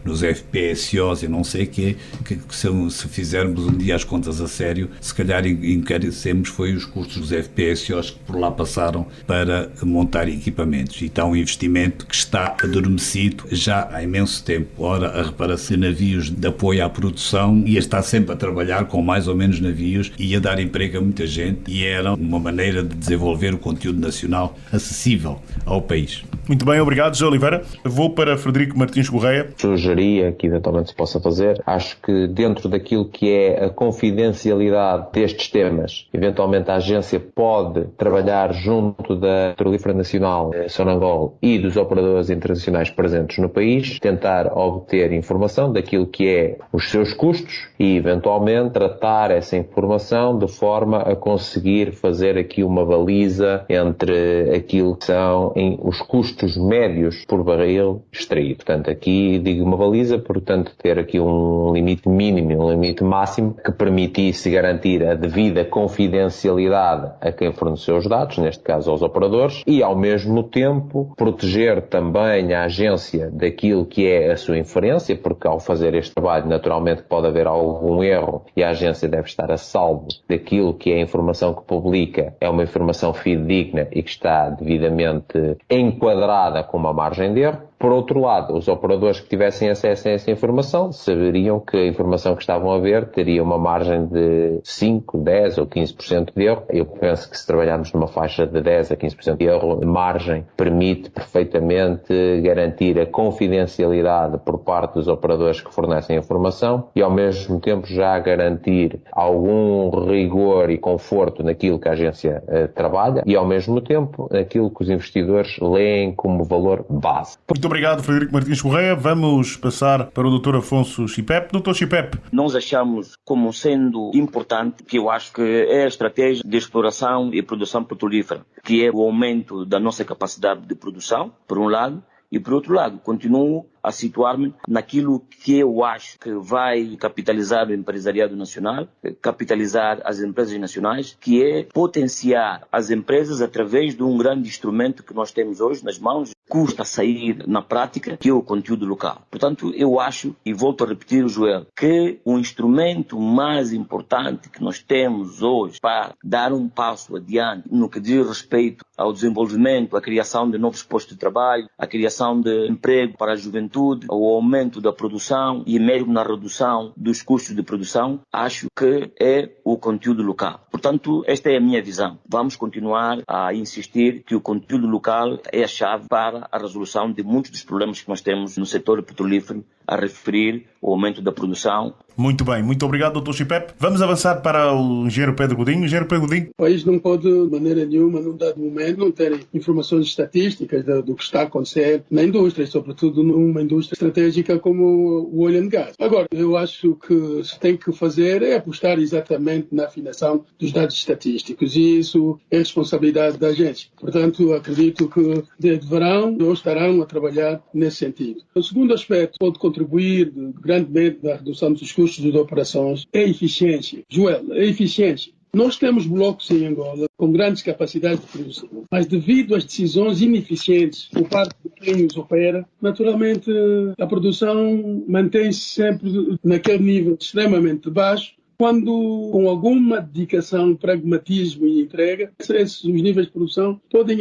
nos FPSOs e não sei o quê, que se fizermos um dia as contas a sério, se calhar encarecemos foi os custos dos FPSOs que por lá passaram para montar equipamentos. E está um investimento que está adormecido já há imenso tempo. Ora, a reparação de navios de apoio à produção ia estar sempre a trabalhar com mais ou menos navios, ia dar emprego a muita gente e era uma maneira de desenvolver o conteúdo nacional acessível ao país. Muito bem, obrigado, José Oliveira. Vou para Frederico Martins Correia. Sugeria que eventualmente se possa fazer. Acho que dentro daquilo que é a confidencialidade destes temas, eventualmente a agência pode trabalhar junto da Petrolífera Nacional, Sonangol, e dos operadores internacionais presentes no país, tentar obter informação daquilo que é os seus custos e eventualmente tratar essa informação de forma a conseguir fazer aqui uma baliza entre aquilo que são os custos médios por barril extraído. Portanto, aqui digo uma baliza, portanto, ter aqui um limite mínimo e um limite máximo que permitisse garantir a devida confidencialidade a quem forneceu os dados, neste caso aos operadores, e ao mesmo tempo proteger também a agência daquilo que é a sua inferência, porque ao fazer este trabalho naturalmente pode haver algum erro e a agência deve estar a salvo daquilo que é a informação que publica, é uma informação fidedigna e que está devidamente enquadrada com uma margem de erro. Por outro lado, os operadores que tivessem acesso a essa informação saberiam que a informação que estavam a ver teria uma margem de 5, 10 ou 15% de erro. Eu penso que se trabalharmos numa faixa de 10 a 15% de erro, a margem permite perfeitamente garantir a confidencialidade por parte dos operadores que fornecem a informação e ao mesmo tempo já garantir algum rigor e conforto naquilo que a agência trabalha e ao mesmo tempo naquilo que os investidores leem como valor base. Muito obrigado, Frederico Martins Correia. Vamos passar para o Dr. Afonso Chipep. Dr. Chipep. Nós achamos como sendo importante, que eu acho que é a estratégia de exploração e produção petrolífera, que é o aumento da nossa capacidade de produção, por um lado, e por outro lado, continuo a situar-me naquilo que eu acho que vai capitalizar o empresariado nacional, capitalizar as empresas nacionais, que é potenciar as empresas através de um grande instrumento que nós temos hoje nas mãos, custa sair na prática, que é o conteúdo local. Portanto, eu acho, e volto a repetir, Joel, que o instrumento mais importante que nós temos hoje para dar um passo adiante no que diz respeito ao desenvolvimento, à criação de novos postos de trabalho, à criação de emprego para a juventude, ao aumento da produção e mesmo na redução dos custos de produção, acho que é o conteúdo local. Portanto, esta é a minha visão. Vamos continuar a insistir que o conteúdo local é a chave para a resolução de muitos dos problemas que nós temos no setor petrolífero, a referir o aumento da produção. Muito bem, muito obrigado, Dr. Chipep. Vamos avançar para o engenheiro Pedro Godinho. Engenheiro Pedro Godinho. O país não pode, de maneira nenhuma, num dado momento, não ter informações estatísticas do que está a acontecer na indústria, sobretudo numa indústria estratégica como o oil and gas. Agora, eu acho que se tem que fazer é apostar exatamente na afinação dos dados estatísticos, e isso é responsabilidade da agência. Portanto, acredito que deverão ou estarão a trabalhar nesse sentido. O segundo aspecto pode contribuir grandemente na redução dos custos de operações é a eficiência. Joel, a eficiência. Nós temos blocos em Angola com grandes capacidades de produção, mas devido às decisões ineficientes por parte de quem os opera, naturalmente a produção mantém-se sempre naquele nível extremamente baixo, quando, com alguma dedicação, pragmatismo e entrega, os níveis de produção podem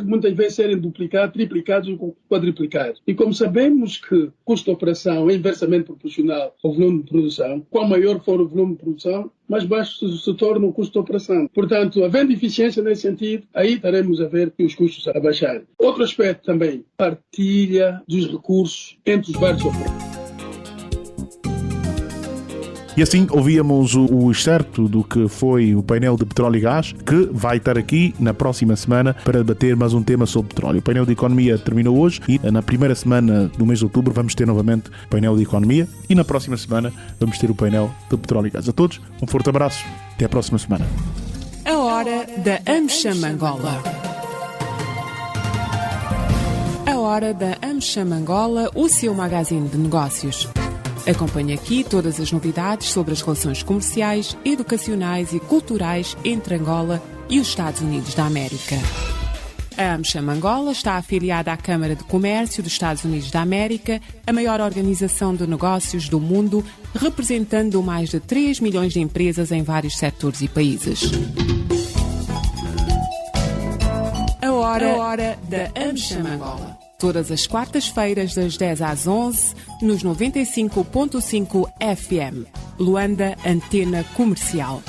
muitas vezes serem duplicados, triplicados ou quadriplicados. E como sabemos que o custo de operação é inversamente proporcional ao volume de produção, quanto maior for o volume de produção, mais baixo se torna o custo de operação. Portanto, havendo eficiência nesse sentido, aí estaremos a ver que os custos a baixarem. Outro aspecto também, partilha dos recursos entre os vários operadores. E assim ouvíamos o excerto do que foi o painel de petróleo e gás, que vai estar aqui na próxima semana para debater mais um tema sobre petróleo. O painel de economia terminou hoje e na primeira semana do mês de outubro vamos ter novamente o painel de economia e na próxima semana vamos ter o painel de petróleo e gás. A todos, um forte abraço. Até a próxima semana. A hora da AmCham Angola. A hora da AmCham Angola, o seu magazine de negócios. Acompanhe aqui todas as novidades sobre as relações comerciais, educacionais e culturais entre Angola e os Estados Unidos da América. A AmCham Angola está afiliada à Câmara de Comércio dos Estados Unidos da América, a maior organização de negócios do mundo, representando mais de 3 milhões de empresas em vários setores e países. A hora da AmCham Angola. Todas as quartas-feiras, das 10 às 11, nos 95.5 FM. Luanda, Antena Comercial.